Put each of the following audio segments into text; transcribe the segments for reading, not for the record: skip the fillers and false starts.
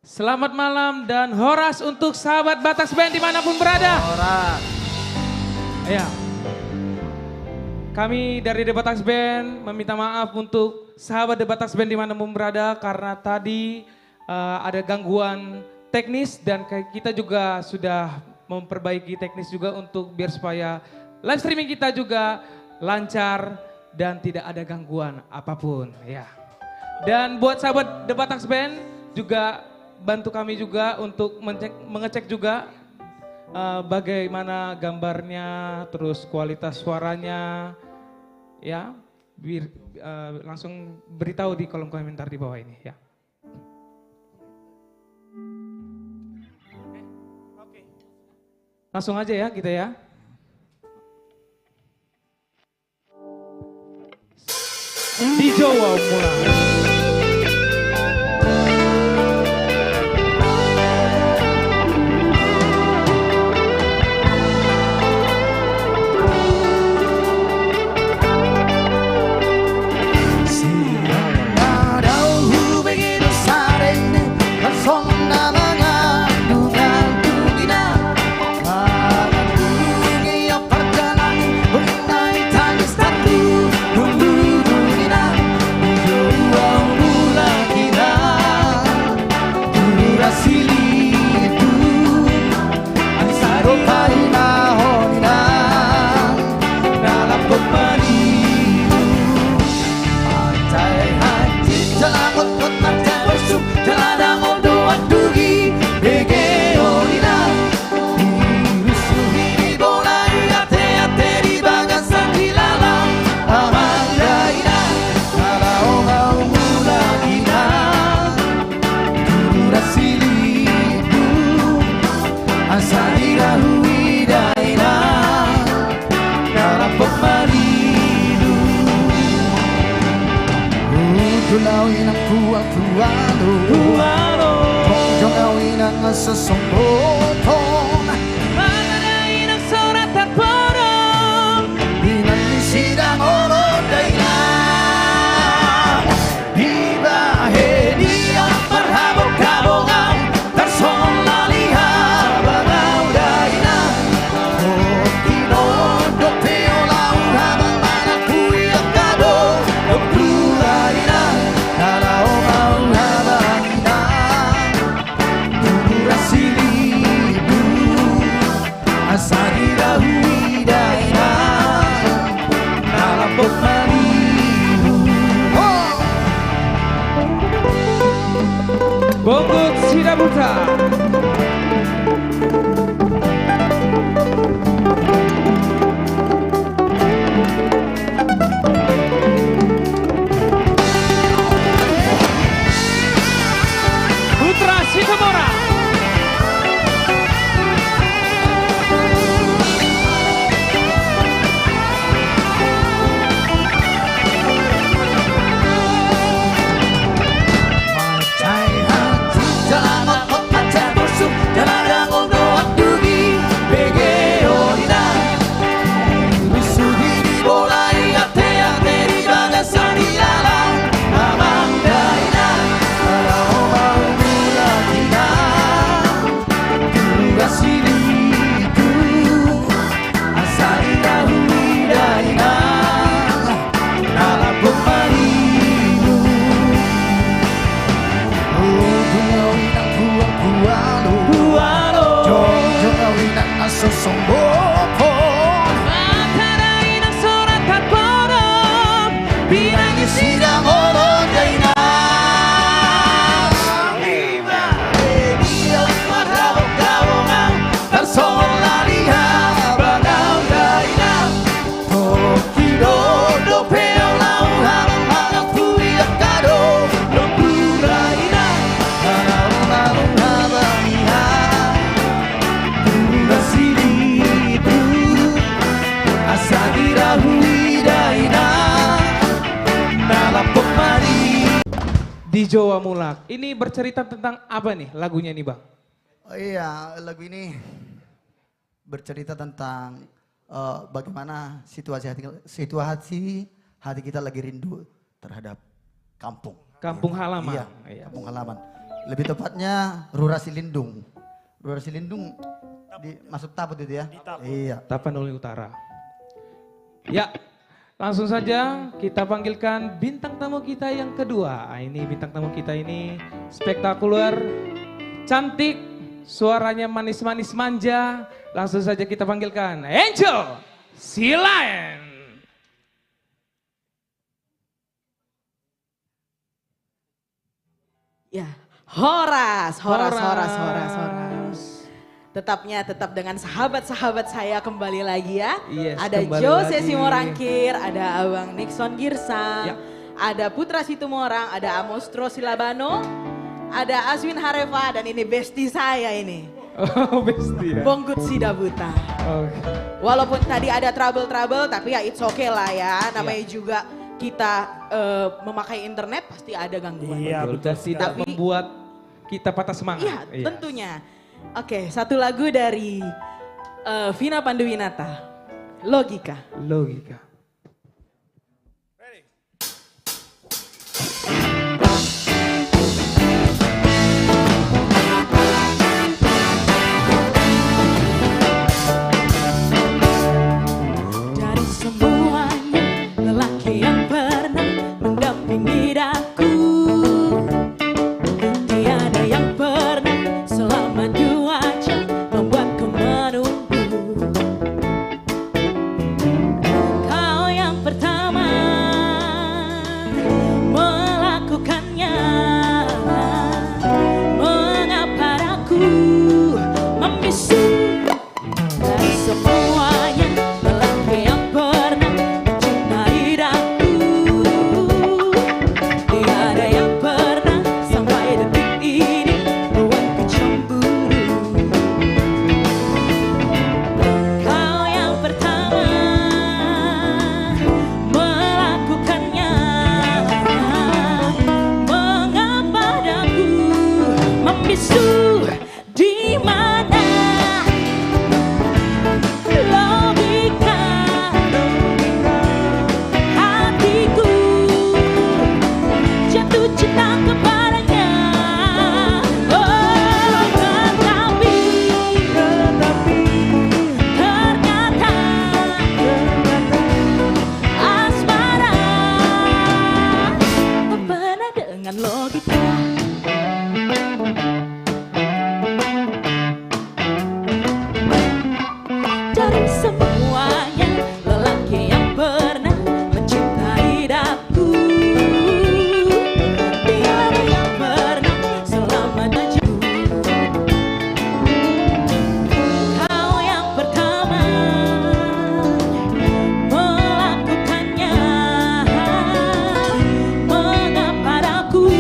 Selamat malam dan horas untuk sahabat Batax Band dimanapun berada. Horas. Ya. Kami dari The Batax Band meminta maaf untuk sahabat The Batax Band dimanapun berada karena tadi ada gangguan teknis dan kita juga sudah memperbaiki teknis juga untuk biar supaya live streaming kita juga lancar dan tidak ada gangguan apapun ya. Dan buat sahabat The Batax Band juga bantu kami juga untuk mengecek juga bagaimana gambarnya, terus kualitas suaranya, ya. Langsung beritahu di kolom komentar di bawah ini, ya. Langsung aja ya kita ya. Di Jawa mulai. Tulawin ang kuwang-kuwalo Kung gawin ang asasambotong Maganain ang surat at porong Binanisidang oroday na Ibahe niyang parhabog-habongan Tarsong lalihan Bangauday na Kung tinodo peolaw Habang manakui ang gado Nagpulay na Bongkut Sidabuta. Putra Sikamora. Sosombong Matarain ang surat at porong Pinangisidang oroday na Ibahe niyang marhabog-habongan Tarsong lalihan Bangauday na Tokidodo peolaw Habang manakui ang gado Nagpulay na Haraw-haraw habang ihan Di Jawa Mulak. Ini bercerita tentang apa nih lagunya nih Bang? Oh iya, lagu ini bercerita tentang bagaimana situasi hati kita lagi rindu terhadap kampung. Kampung halaman. Iya, Iya. kampung halaman. Lebih tepatnya Rura Silindung. Rura Silindung masuk Taput itu ya? Iya. Tapanuli Utara. Ya, langsung saja kita panggilkan bintang tamu kita yang kedua. Ini bintang tamu kita ini spektakuler, cantik, suaranya manis-manis manja. Langsung saja kita panggilkan Angel Silaen. Ya, Horas. Tetap dengan sahabat-sahabat saya kembali lagi ya. Yes, ada kembali Jose lagi. Simorangkir, ada Abang Nixon Girsang, Ya. ada Putra Situmorang, ada Amostro Silabano, ada Aswin Hareva, dan ini bestie saya ini, Oh, besti ya. Bonggut Sidabuta. Oke. Walaupun tadi ada trouble, tapi ya it's okay lah ya. Namanya juga kita memakai internet pasti ada gangguan. Iya, Betul, dan tidak Tapi- membuat kita patah semangat. Iya, tentunya. Oke, satu lagu dari Vina Panduwinata, Logika. Logika. Dari semuanya lelaki yang pernah mendampingi daku, tiada yang pernah selama 2 jam membuatku menunggu. Kau yang pertama melakukannya, mengapa aku membisu dari semuanya lelaki yang pernah mencintai daku, tiada yang pernah sampai detik ini buatku cemburu. Kau yang pertama melakukannya, mengapa daku membisu, di mana logika hatiku jatuh cinta kepadanya. Oh, tetapi ternyata asmara tak pernah dengan logika. Dari semuanya lelaki yang pernah mencintai daku, tiada yang pernah selama dajiku. Kau yang pertama melakukannya, mengapa daku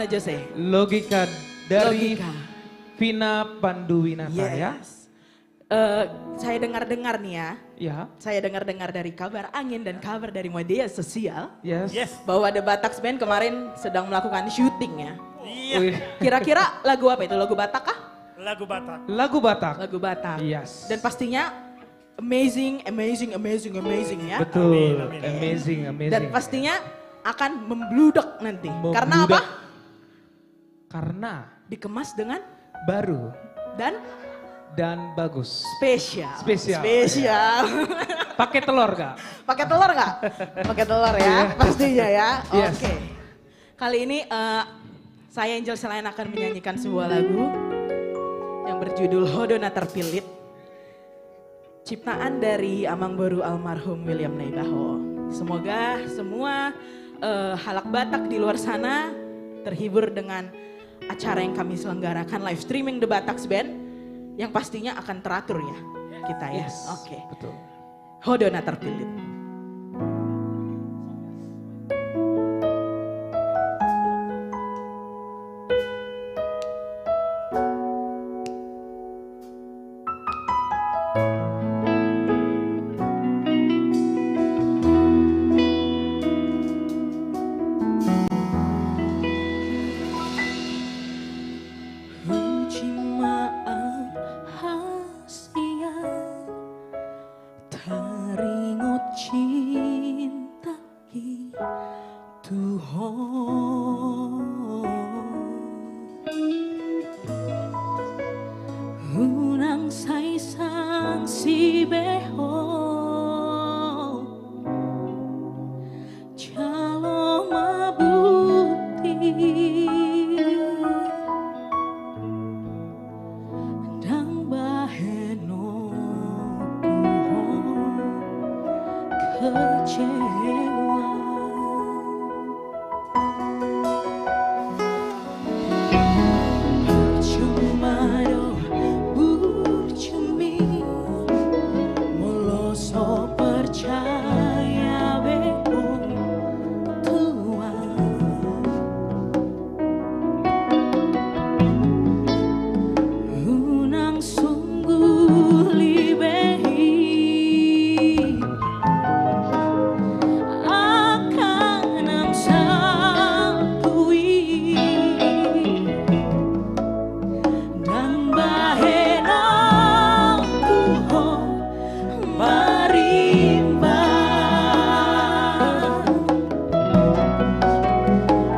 gimana Jose? Logika dari Logika. Vina Panduwinata ya. Yes. Saya dengar-dengar nih ya. Ya. Saya dengar-dengar dari kabar angin dan kabar dari media sosial. Yes. Yes. Bahwa The Bataks Band kemarin sedang melakukan syuting ya. Iya. Wih, Kira-kira lagu apa itu? Lagu Batak kah? Lagu Batak. lagu Batak. Lagu Batak. Yes. Dan pastinya amazing ya. Betul. Amin, amin. Amazing. Dan pastinya akan membludak nanti. Karena apa? Membludak. Karena Dikemas dengan baru dan bagus. spesial. Spesial. Pakai telur gak? Pakai telur nggak? Pakai telur ya, pastinya ya. Yes. Oke. Kali ini saya Angel Selain akan menyanyikan sebuah lagu yang berjudul Hodona Terpilit. Ciptaan dari Amang Baru almarhum William Naibaho. Semoga semua halak Batak di luar sana terhibur dengan acara yang kami selenggarakan live streaming The Bataks Band yang pastinya akan teratur ya kita ya. Yes. Oke. Betul. Hodona Terpilit. Uji maaf hasian teringot cinta Tuhan Hunang say sang si beho Jalo mabuti Dang baheno kecewa Percuma do burcumi Moloso percaya beko Tuhan Unang sungguh libehi akan ang sakui dan bahena kuho marimba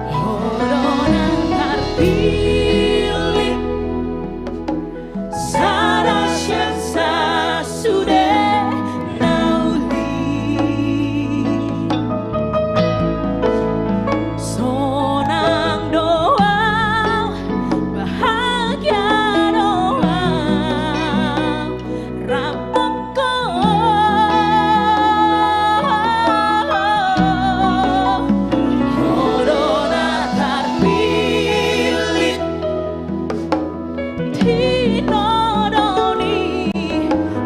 Hodonang terpilih Sada siyansa sudah nauli Sonang doa bahagia doa Rapoko Hodona terpilih Tinodoni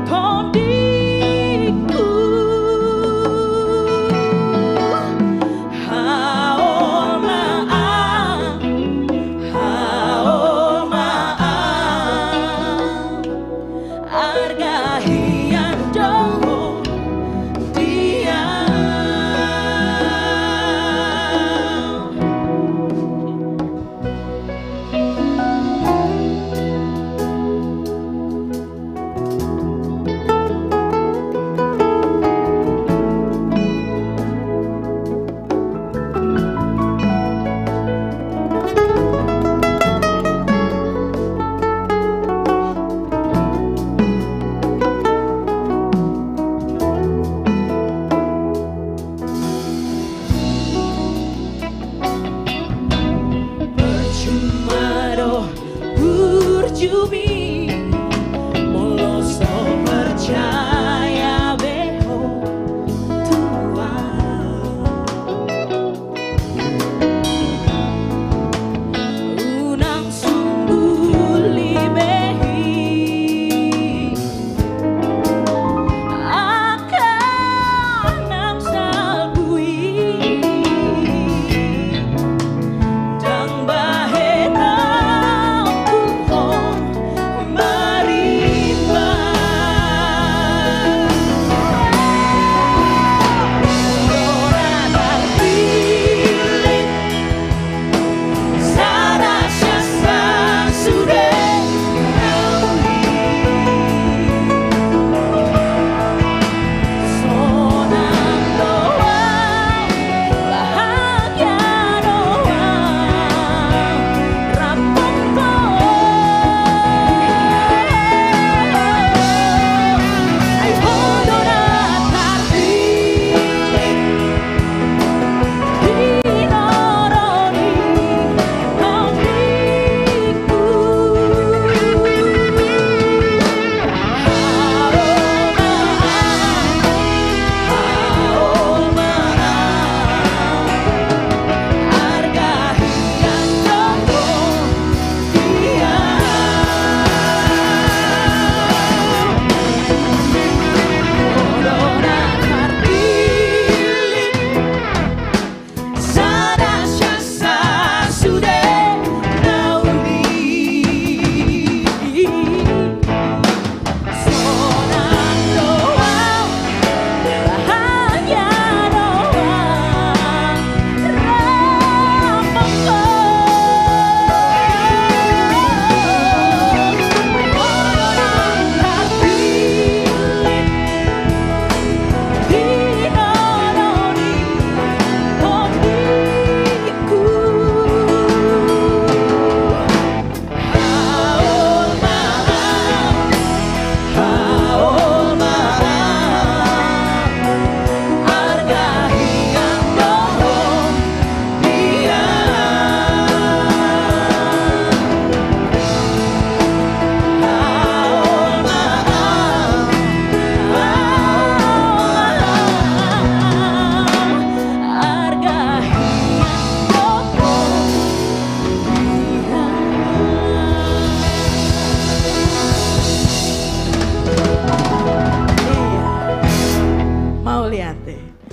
tondiku Haol maaf Argahian jauh dia Percuma do burjumi Moloso percaya beho Tuhan Unang sungguh libehi akan ang salbui Dang ba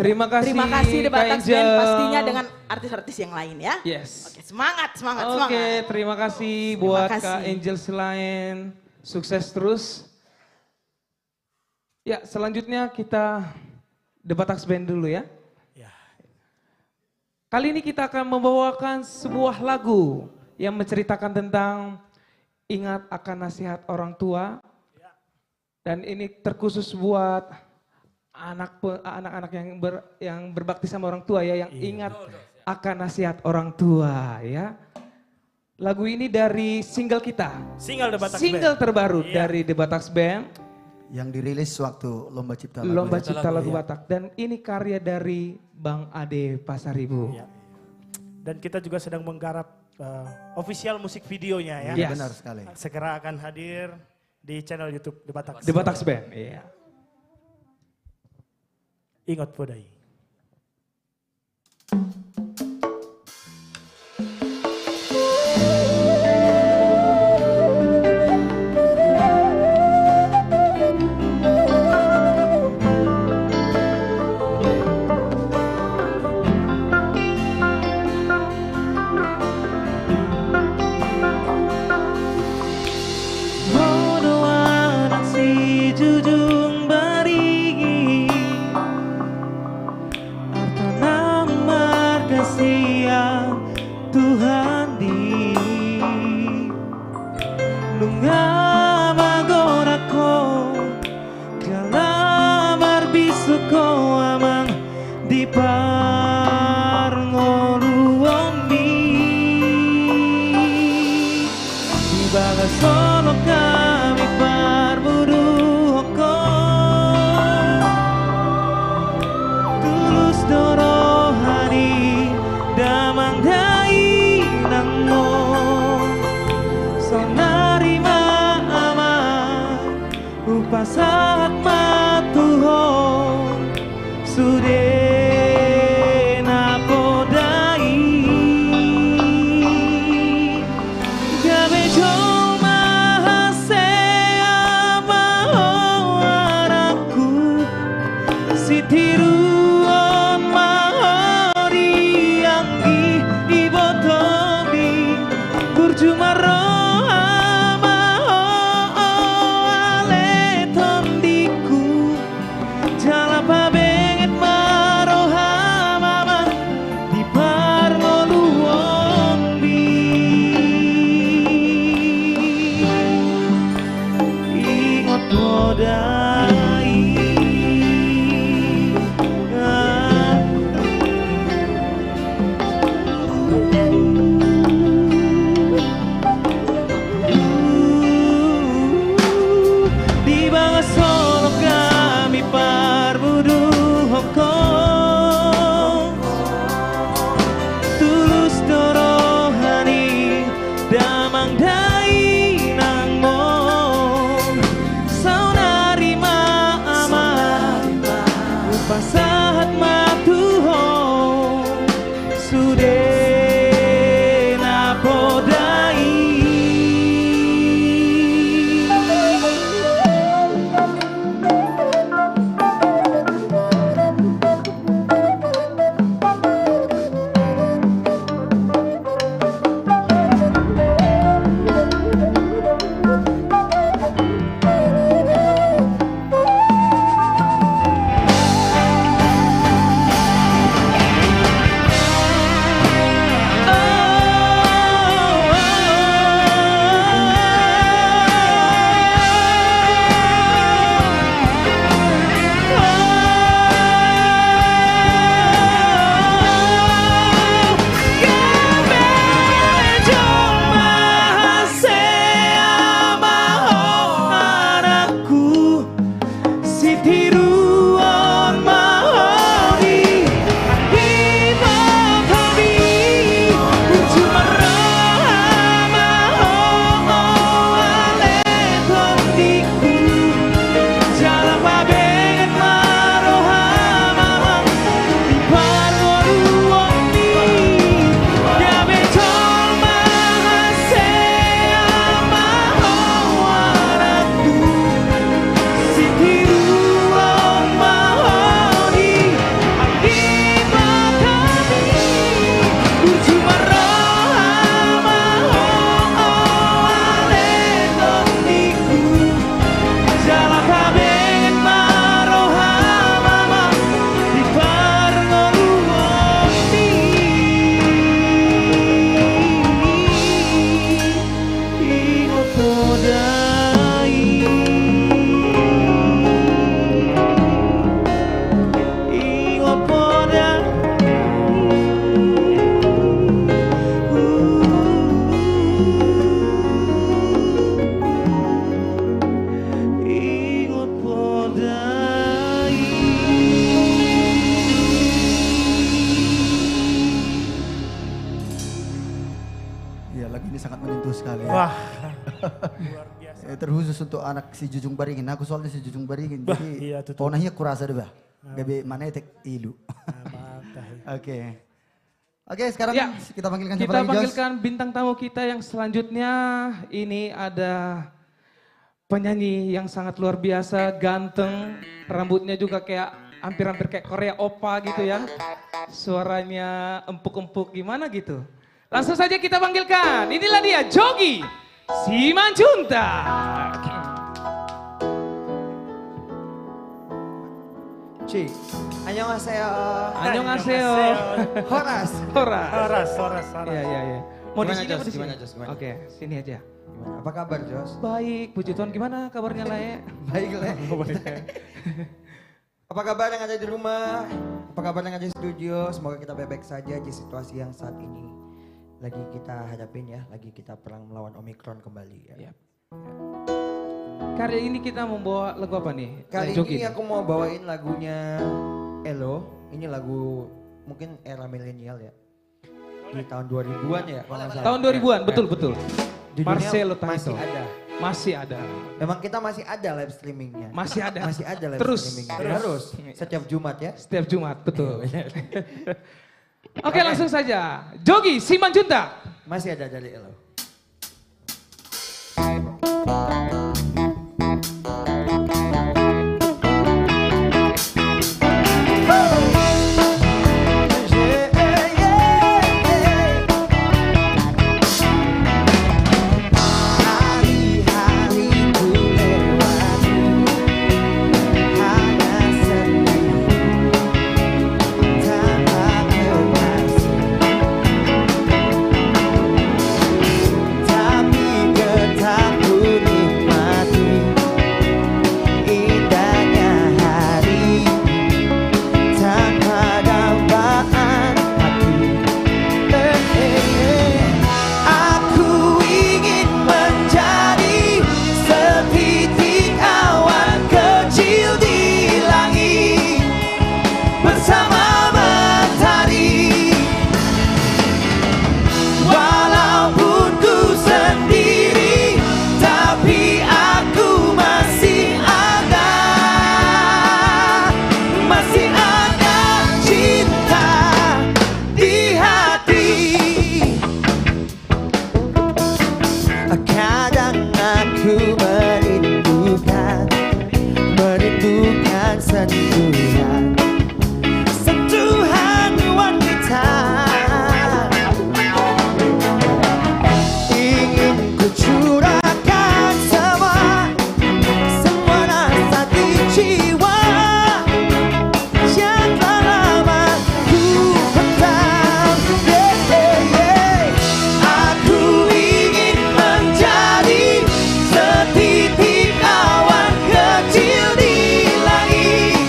Terima kasih, Terima kasih The Kak Batak Angel. Band pastinya dengan artis-artis yang lain ya. Yes. Oke, semangat, semangat, Oke, semangat. terima kasih buat kasih. Kak Angel selain sukses terus. Ya, selanjutnya kita The Batak Band dulu ya. Ya. Kali ini kita akan membawakan sebuah lagu yang menceritakan tentang ingat akan nasihat orang tua. Dan ini terkhusus buat anak-anak yang berbakti sama orang tua ya, yang ingat akan nasihat orang tua ya. Lagu ini dari single kita, Single The Batak single Band. terbaru Iya. dari The Batak Band, Yang dirilis waktu Lomba Cipta Lagu. Lomba ya. Cipta Lagu Lagu, Batak. Dan ini karya dari Bang Ade Pasaribu. Ya. Dan kita juga sedang menggarap official musik videonya ya. Iya, Yes. benar sekali. Segera akan hadir di channel YouTube The Batak. The Batak Band, iya. Ingat podai. Bodoh anak si jujung bari, harta nama kasih Tuhan di nunga magorako kalamar bisuko amang di parngoluombi di bagas solo kami parburuhoko tulus dorohani damang dai nangmo sonarima ama upasak matuho sudena podai gabe joma sangat menyentuh sekali. Wah, luar biasa. Terkhusus untuk anak si Jujung Baringin. Aku soalnya si Jujung Baringin. Bah, Jadi iya, tuh. ponahnya kurasa deh bah. Gabe manetek ilu. Oke. Oke, sekarang Ya, kita panggilkan siapa Kita lagi, Jos? panggilkan bintang tamu kita yang selanjutnya. Ini ada penyanyi yang sangat luar biasa, ganteng, rambutnya juga kayak hampir-hampir kayak Korea Opa gitu ya. Suaranya empuk-empuk gimana gitu. Langsung saja kita panggilkan. Inilah dia Jogi Simanjuntak. Ci, annyeonghaseyo. Annyeonghaseyo. Horas. Horas. Horas. Iya. Mau di Gimana, sini Jos? apa di sini? Gimana, Jos? Gimana? Oke, sini aja. Gimana? Apa kabar, Jos? Baik, puji Tuhan, gimana kabarnya Lae? Baik, Le. Apa kabar yang ada di rumah? Apa kabar yang ada di studio? Semoga kita baik-baik saja di situasi yang saat ini lagi kita hadapin ya. Lagi kita perang melawan Omikron kembali ya. Iya. Kali ini kita membawa lagu apa nih? Kali Jogi ini nih. aku mau bawain lagunya Elo. Ini lagu mungkin era milenial ya. Di tahun 2000-an ya kalau nggak salah. Tahun 2000-an, betul. Di dunia Marcelo masih Taito. ada. Masih ada. Memang kita masih ada live streamingnya. Masih ada. Masih ada live Terus. streamingnya. Harus. Setiap Jumat ya. Setiap Jumat, betul. Oke, langsung saja. Jogi Simanjuntak. Masih ada dari Elo. Sentuhan wanita ingin ku curahkan semua rasa di jiwa yang telah lama ku pendam. Aku ingin menjadi setitik awan kecil di langit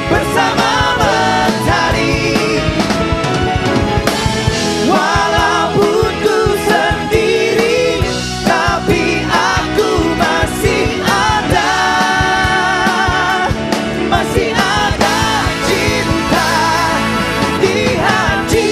bersama mentari. Walaupun ku sendiri, tapi aku masih ada. Masih ada cinta di hati.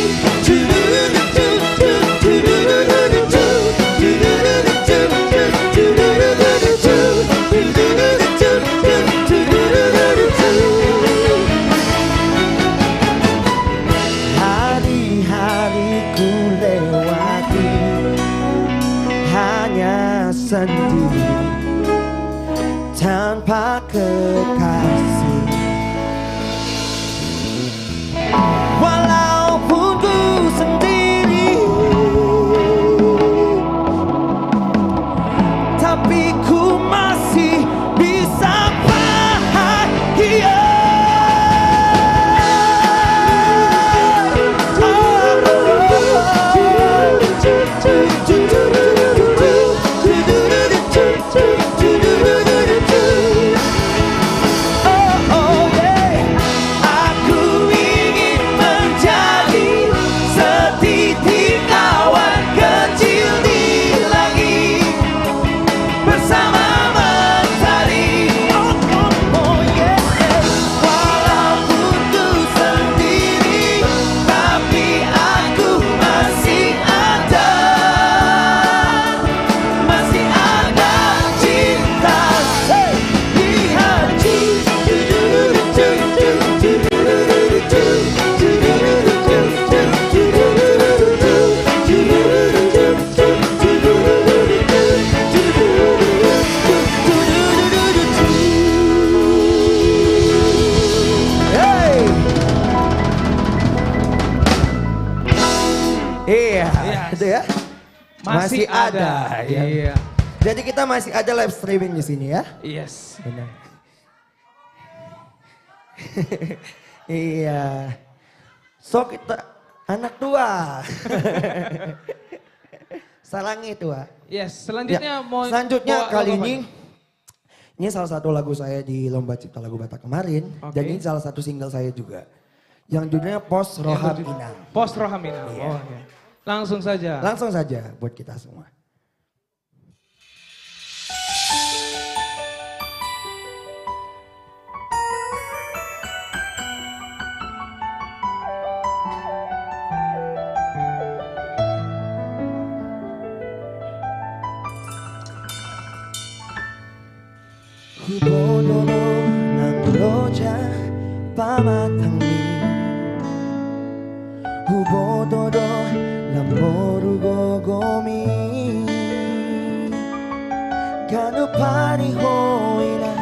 Hari-hariku lewati hanya sendiri tanpa kekasih. Walaupun ku sendiri, tapi ku masih bisa bahagia. Masih ada. ya. Iya. Jadi kita masih ada live streaming di sini ya. Yes. Benar. Iya. So kita anak tua. Salangi tua. Yes, selanjutnya Ya, mau selanjutnya bawa kali lagu apa ini salah satu lagu saya di Lomba Cipta Lagu Batak kemarin. Oke. Dan ini salah satu single saya juga. Yang judulnya Pos Roham Inang. Pos Rohamina. Iya. Oh, iya. Langsung saja. Langsung saja buat kita semua. Hubodono ng loja pamatangni Hubododo lamorugo gomi Kano pari hoina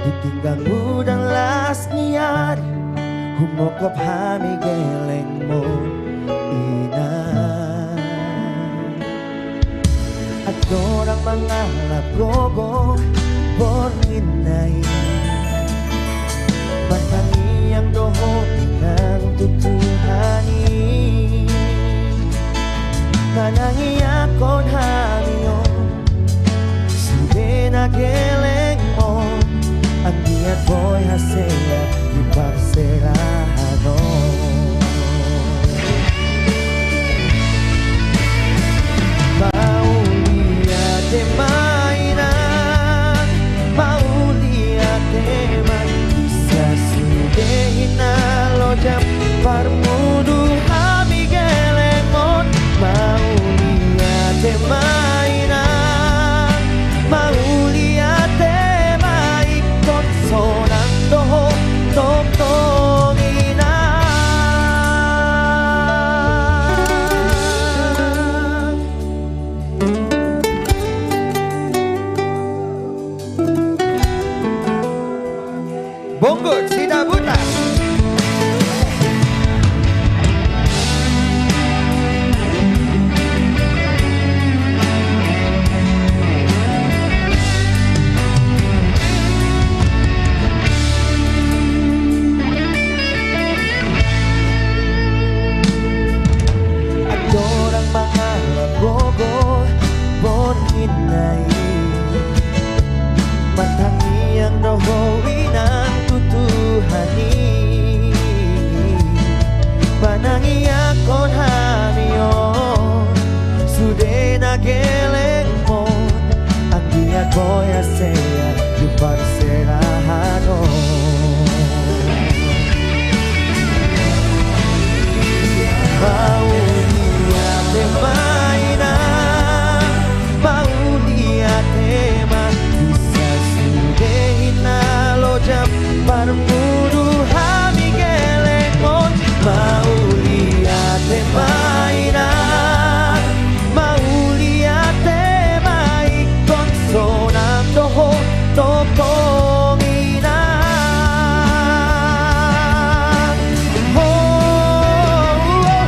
ditinggang udang las niyari Humokop hamigeleng mo ina At dorang mga lagogo Bornginay Matangi ang doho ng tutuhani Manangi akon hamiyo Sige na geleng mo Ang diat boy haseya Di parserahano Maulia de mainan Maulia teman Bisa sudehin na lojam Parmudu hami gelemon Maulia de mainan Maulia tema ikot sonang doho Bonggo Sida Buta. Adorang mga lagogo Borninay Matangi ang dohowi ng tutuhani Panangi akon hamiyo Sude na geleng mo Ang diat ko'y aseya Yung parserahano Maulia temaina Maulia tema Bisa sudehin na lojam Parmudu hami gelekon Maulia temaina Maulia tema ikon sonam doho tokongina Maulia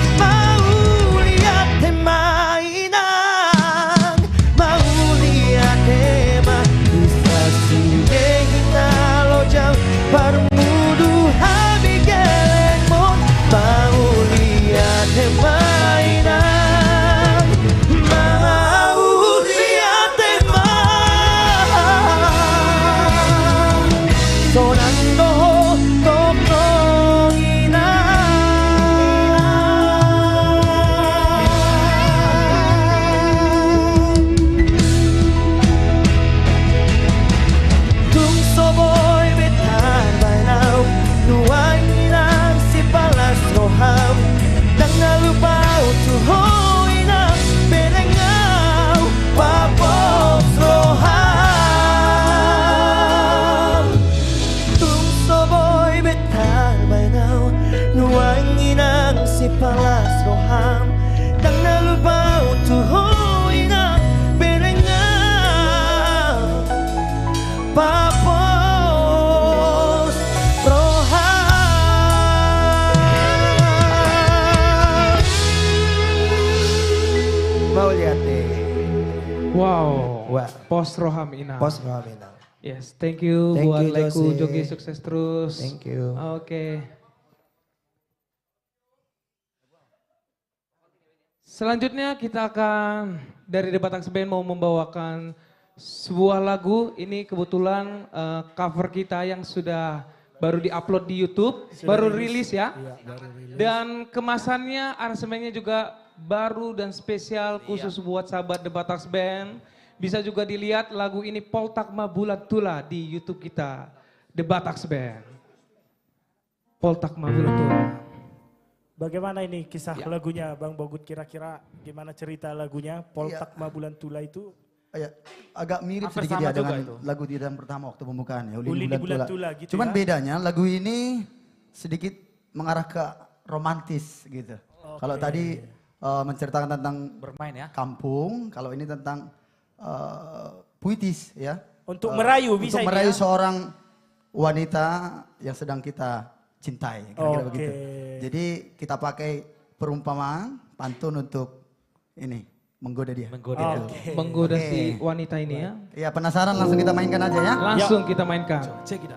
Uliate. Wow. Wah. Pos Roham Ina. Pos Rohamina. Yes, thank you Thank buat you, Leku Jose. Jogi sukses terus. Thank you. Oke. Selanjutnya kita akan dari The Batak Band mau membawakan sebuah lagu. Ini kebetulan cover kita yang sudah baru diupload di YouTube, baru rilis ya. Iya, baru rilis. Dan kemasannya, aransemennya juga baru dan spesial khusus buat sahabat The Batak Band. Bisa juga dilihat lagu ini Poltakma Bulan Tula di YouTube kita, The Batak Band. Poltakma Bulan Tula. Bagaimana ini kisah Ya. lagunya Bang Bogut, kira-kira gimana cerita lagunya Poltakma Bulan Tula itu? Ya, agak mirip Hampir sedikit sama ya juga dengan itu. lagu di yang pertama waktu pembukaan ya. Uli di Bulan Tula gitu Cuman ya. bedanya lagu ini sedikit mengarah ke romantis gitu. Kalau tadi menceritakan tentang Bermain ya. kampung, kalau ini tentang puitis ya. Untuk merayu bisa Untuk ini merayu ya? seorang wanita yang sedang kita cintai, kira-kira Oke. begitu. Jadi kita pakai perumpamaan pantun untuk ini menggoda dia. Menggoda. Oke. Menggoda Oke. si wanita ini ya. Ya penasaran langsung kita mainkan aja ya. Langsung kita mainkan. Cek kita.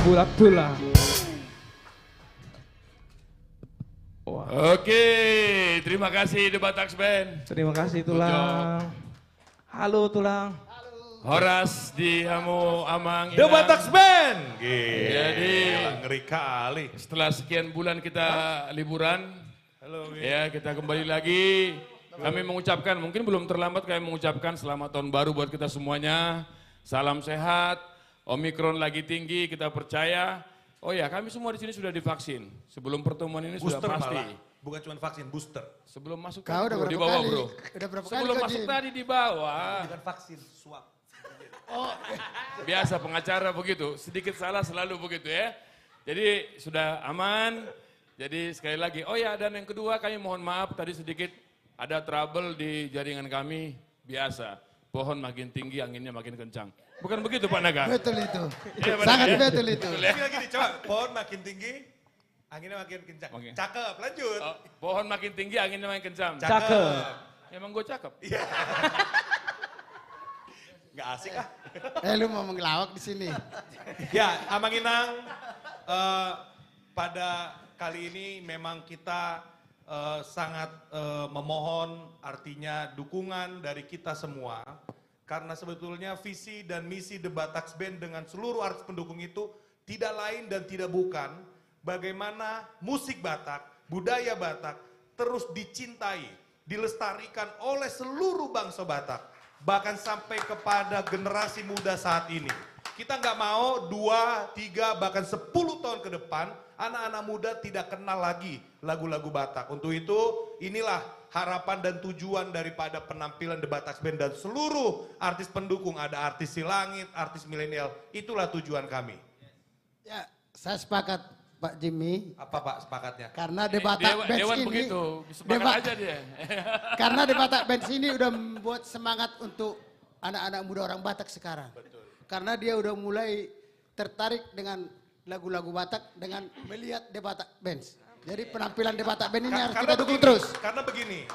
bulat tulang. Wah, Oke, terima kasih The Bataks Band. terima kasih tulang. Halo tulang. Horas di Hamu Amang. The Inang. Bataks Band. Jadi Ngeri kali. setelah sekian bulan kita liburan, ya kita kembali lagi. Kami mengucapkan, mungkin belum terlambat kami mengucapkan selamat tahun baru buat kita semuanya. Salam sehat, Omikron lagi tinggi, kita percaya. Oh ya, kami semua di sini sudah divaksin. Sebelum pertemuan ini Booster sudah pasti. malah. Bukan cuma vaksin, booster. Sebelum masuk Kau udah bro, berapa di bawah kali? bro. Udah berapa kali Sebelum kau, masuk Jim? tadi di bawah. Bukan vaksin, swab. Biasa pengacara begitu, sedikit salah selalu begitu ya. Jadi sudah aman. Jadi sekali lagi, oh ya dan yang kedua kami mohon maaf tadi sedikit ada trouble di jaringan kami biasa. Pohon makin tinggi, anginnya makin kencang. Bukan begitu Pak Naga? Betul itu. Iya, benar, Sangat ya? betul itu. Betul ya? Lagi nih, coba. Pohon makin tinggi, anginnya makin kencang. Oke. Cakep, lanjut. Oh, pohon makin tinggi, anginnya makin kencang. Cakep. Emang gue cakep. Nggak asik ah. Lu mau mengelawak di sini. Ya, Amang Inang, pada kali ini memang kita sangat memohon artinya dukungan dari kita semua. Karena sebetulnya visi dan misi The Bataks Band dengan seluruh artis pendukung itu tidak lain dan tidak bukan bagaimana musik Batak, budaya Batak terus dicintai, dilestarikan oleh seluruh bangsa Batak. Bahkan sampai kepada generasi muda saat ini. Kita nggak mau 2, 3, bahkan 10 tahun ke depan anak-anak muda tidak kenal lagi lagu-lagu Batak. Untuk itu inilah harapan dan tujuan daripada penampilan The Bataks Band dan seluruh artis pendukung. Ada artis Silangit, artis milenial. Itulah tujuan kami. Ya, saya sepakat Pak Jimmy. Apa Pak sepakatnya? Karena The Batak Bands Dewan ini, begitu, sepakat aja dia. karena The Batak Bands ini udah membuat semangat untuk anak-anak muda orang Batak sekarang. Karena dia udah mulai tertarik dengan lagu-lagu Batak dengan melihat The Batak Bands. Jadi penampilan The Batak Band ini harus kita dukung terus. Karena begini,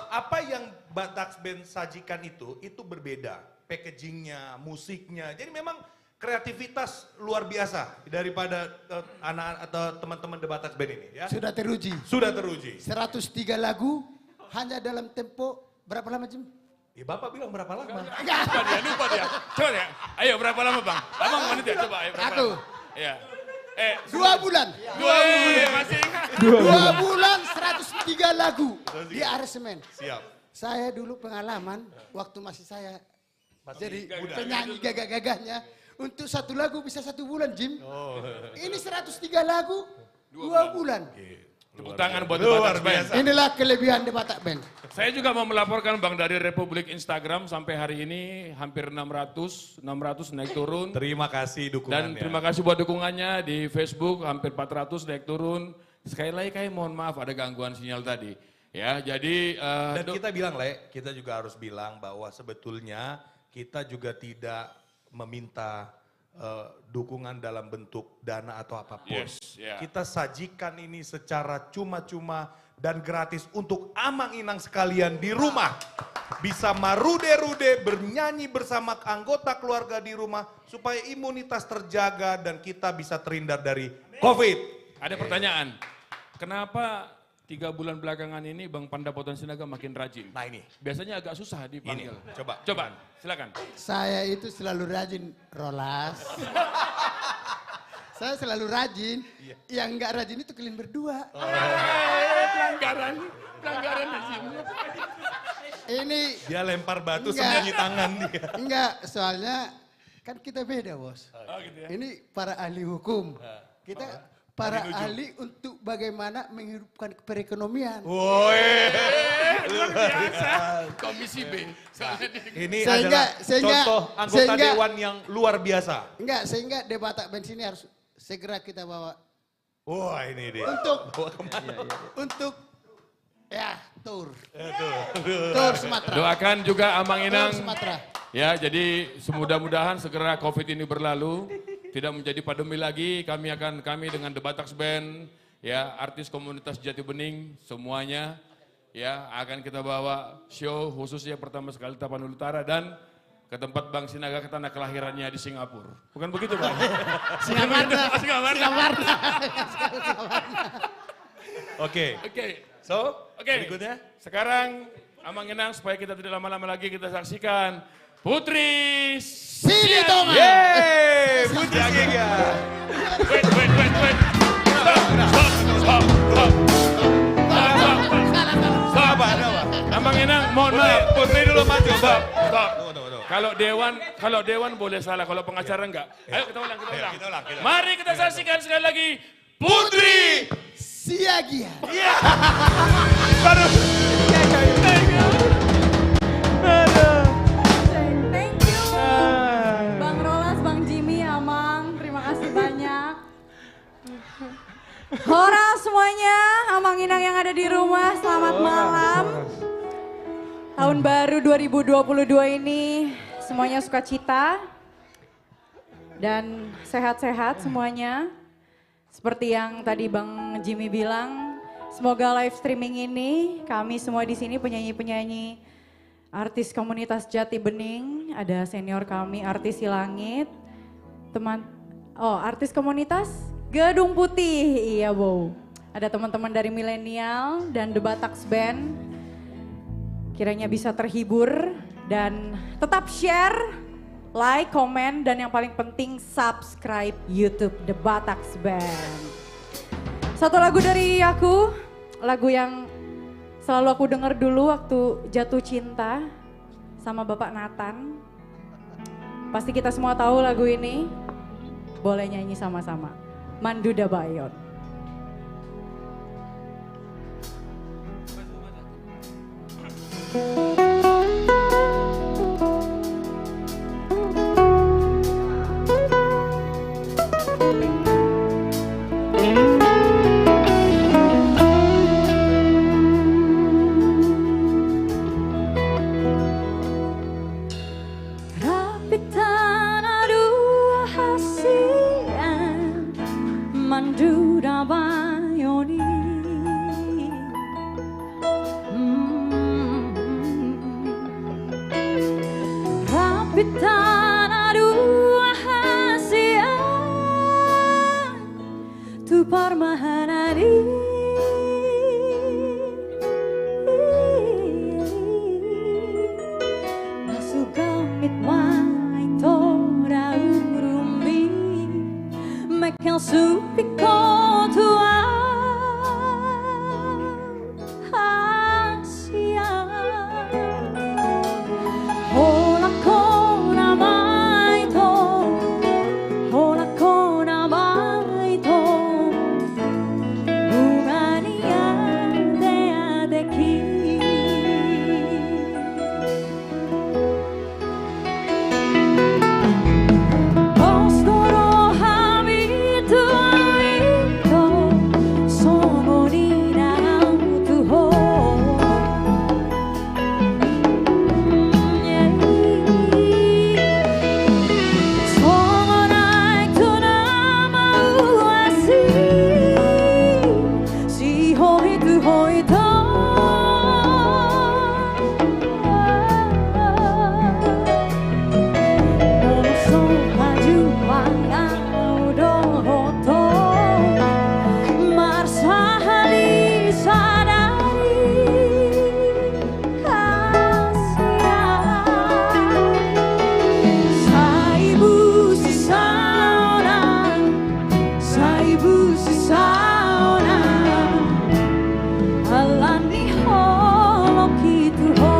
apa yang Bataks Band sajikan itu berbeda. Packagingnya, musiknya. Jadi memang kreativitas luar biasa daripada anak atau teman-teman The Bataks Band ini. Ya. Sudah teruji. Sudah teruji. 103 lagu hanya dalam tempo berapa lama Jim? Ya Bapak bilang berapa lama? Lupa dia. Coba ya, ayo berapa lama Bang? Abang menit ya, coba ayo berapa Aku. lama? Iya. 2 bulan. 2 bulan. Masih ingat? 2 bulan 103 lagu di aransemen. Siap. Saya dulu pengalaman waktu masih saya jadi muda. penyanyi gagah-gagahnya. Untuk 1 lagu bisa 1 bulan Jim. Oh. Ini 103 lagu 2 bulan. Tepuk tangan buat The Luar Bataks Band. biasa. Inilah kelebihan The Batak Band. Saya juga mau melaporkan Bang dari Republik Instagram sampai hari ini hampir 600 naik turun. Terima kasih Dan dukungannya. terima kasih buat dukungannya di Facebook hampir 400 naik turun. Sekali lagi kami mohon maaf ada gangguan sinyal tadi. Ya, jadi Dan kita bilang kita juga harus bilang bahwa sebetulnya kita juga tidak meminta dukungan dalam bentuk dana atau apapun. Yes, yeah. Kita sajikan ini secara cuma-cuma dan gratis untuk Amang Inang sekalian di rumah. Bisa marude-rude bernyanyi bersama anggota keluarga di rumah supaya imunitas terjaga dan kita bisa terhindar dari COVID. ada pertanyaan. Kenapa 3 bulan belakangan ini Bang Pandapotan Sinaga makin rajin? Nah ini, Biasanya agak susah dipanggil. coba. Coba, silakan. Saya itu selalu rajin rolas. Saya selalu rajin. Yang enggak rajin itu kalian berdua. Pelanggaran di sini. Ini Dia lempar batu Enggak. sembunyi tangan dia. enggak, soalnya kan kita beda, Bos. Oh, gitu ya. Ini para ahli hukum. Kita para ahli untuk bagaimana menghidupkan perekonomian. Woi. Luar biasa. Komisi B. Soalnya di- Ini Sehingga- adalah sehingga- contoh anggota sehingga- dewan yang luar biasa. Enggak, sehingga The Batak Band ini harus segera kita bawa Wah ini dia. untuk ya tour. Tour Sumatera. Doakan juga Amang Inang. Tour Sumatera. Ya, jadi semudah-mudahan segera COVID ini berlalu, tidak menjadi pandemi lagi. Kami dengan The Bataks Band, ya artis komunitas Jati Bening semuanya, ya akan kita bawa show khususnya pertama sekali Tapanuli Utara dan ke tempat Bang Sinaga ke tanah kelahirannya di Singapura. Bukan begitu Bang? Singaparna. Singaparna. Oke. So, berikutnya. Sekarang Amang Enang supaya kita tidak lama-lama lagi kita saksikan Putri Sini Thomas. Yeay, Putri Siaga. Wait. Stop. Amang Enang, mohon maaf. Putri dulu maju. Stop. Tunggu. Kalau Dewan boleh salah, kalau pengacara enggak. Ayo kita ulang. Kita ulang. Mari kita saksikan sekali lagi Putri. Siagia. Baru. Thank you. Bang Rolas, Bang Jimmy, Amang, terima kasih banyak. Hora semuanya, Amang Inang yang ada di rumah, selamat malam. Tahun baru 2022 ini semuanya sukacita dan sehat-sehat semuanya. Seperti yang tadi Bang Jimmy bilang, semoga live streaming ini kami semua di sini penyanyi-penyanyi artis komunitas Jati Bening, ada senior kami artis Silangit, artis komunitas Gedung Putih, iya wow. Ada teman-teman dari Milenial dan The Bataks Band, kiranya bisa terhibur dan tetap share, like, komen, dan yang paling penting subscribe YouTube The Bataks Band. Satu lagu dari aku, lagu yang selalu aku dengar dulu waktu jatuh cinta sama Bapak Nathan. Pasti kita semua tahu lagu ini, boleh nyanyi sama-sama. Mandu Dabayon. Mandu Dabayoni Rapitan adua hasian Tu parmahanari Nasugamit mai tora urumi Mekel supiko tua Asia Hola kona maito Hola kona maito Bungani ade adeki Postoro hamitu aito Somo ni nautu ho Somo naitu nama uasi Si hoitu hoito Moso haju pangau dohoto Marsahali sadari Asia Saibu si sauna Saibu si sauna Alani holo kitu ho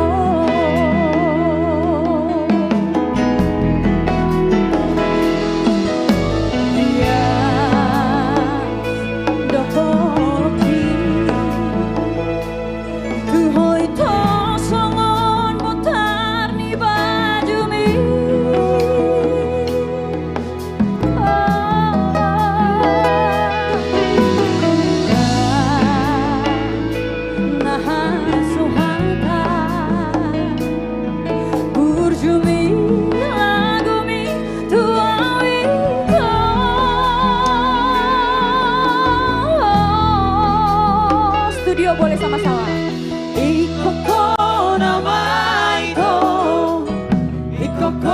Studio boleh sama-sama. Ikoko namaito, ikoko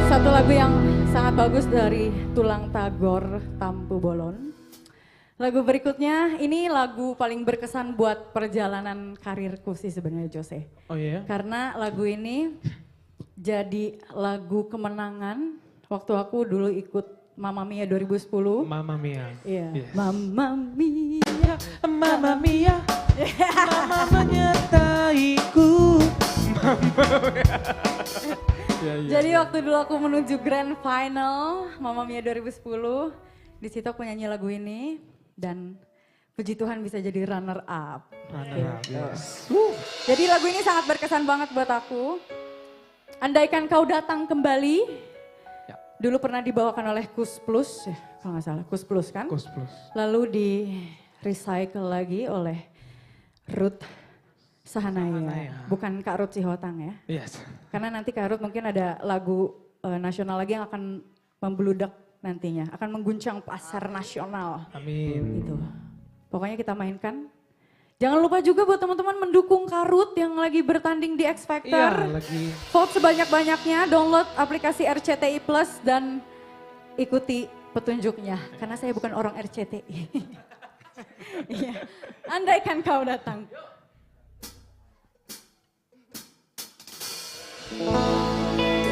Satu lagu yang sangat bagus dari Tulang Tagor Tampu Bolon. Lagu berikutnya ini lagu paling berkesan buat perjalanan karirku sih sebenarnya Jose. Oh iya? Karena lagu ini jadi lagu kemenangan waktu aku dulu ikut Mamma Mia 2010. Mamma Mia. Iya. Yes. Mamma Mia, Mamma Mia, Mama menyertaiku. Jadi waktu dulu aku menuju grand final Mamma Mia 2010, di situ aku nyanyi lagu ini dan puji Tuhan bisa jadi runner up. Jadi lagu ini sangat berkesan banget buat aku. Andaikan kau datang kembali, dulu pernah dibawakan oleh Kus Plus, kalau nggak salah Kus Plus kan? Kus Plus. Lalu di recycle lagi oleh Ruth Sahanaya, bukan Kak Ruth Sihotang ya. Yes. Karena nanti Kak Ruth mungkin ada lagu nasional lagi yang akan membludak nantinya, akan mengguncang pasar nasional. Amin. Gitu. Pokoknya kita mainkan. Jangan lupa juga buat teman-teman mendukung Kak Ruth yang lagi bertanding di X Factor. Iya, lagi. Vote sebanyak-banyaknya, download aplikasi RCTI Plus dan ikuti petunjuknya. Karena saya bukan orang RCTI. Iya. Andaikan kau datang. Engkau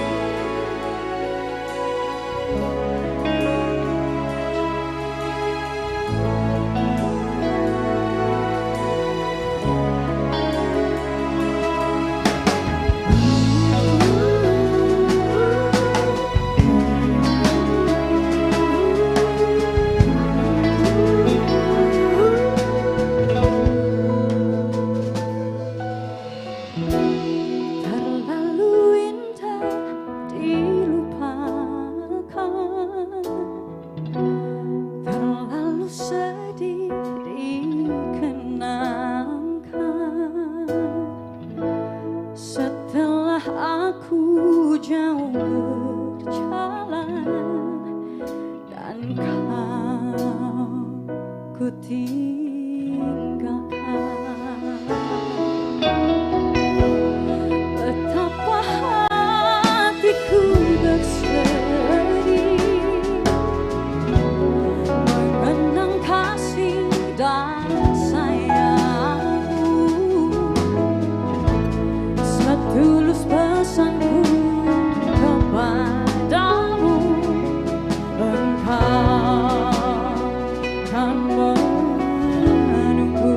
kan menunggu.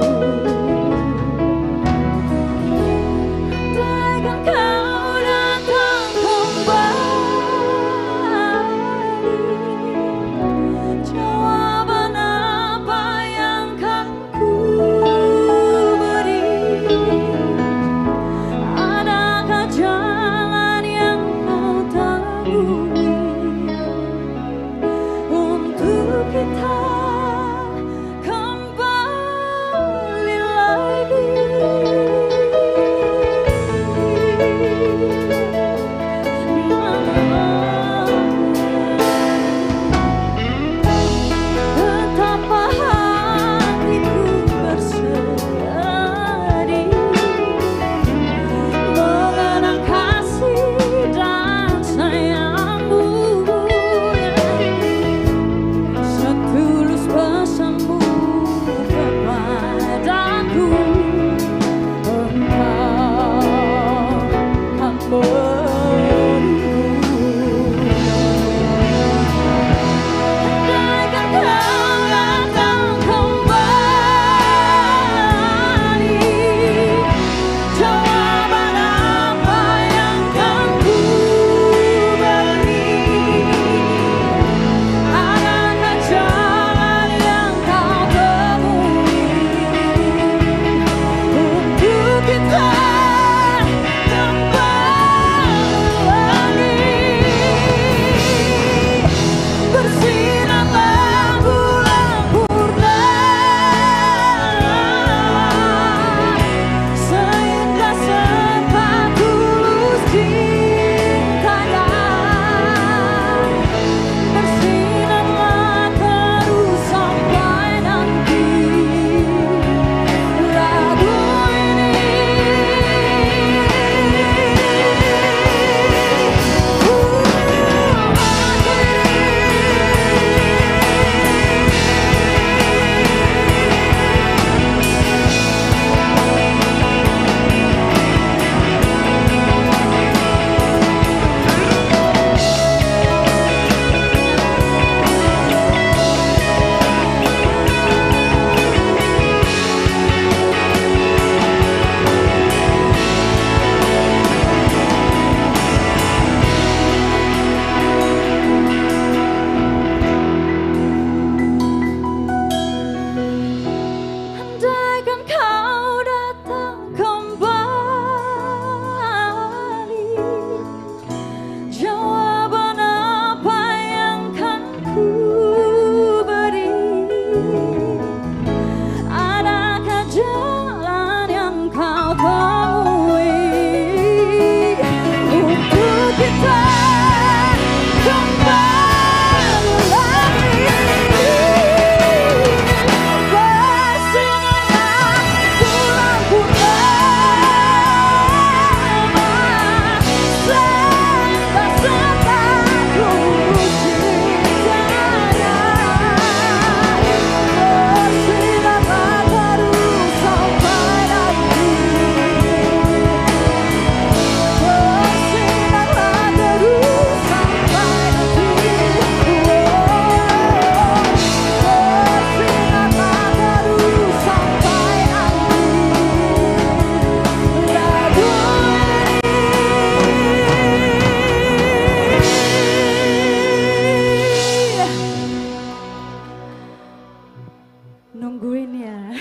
lainnya.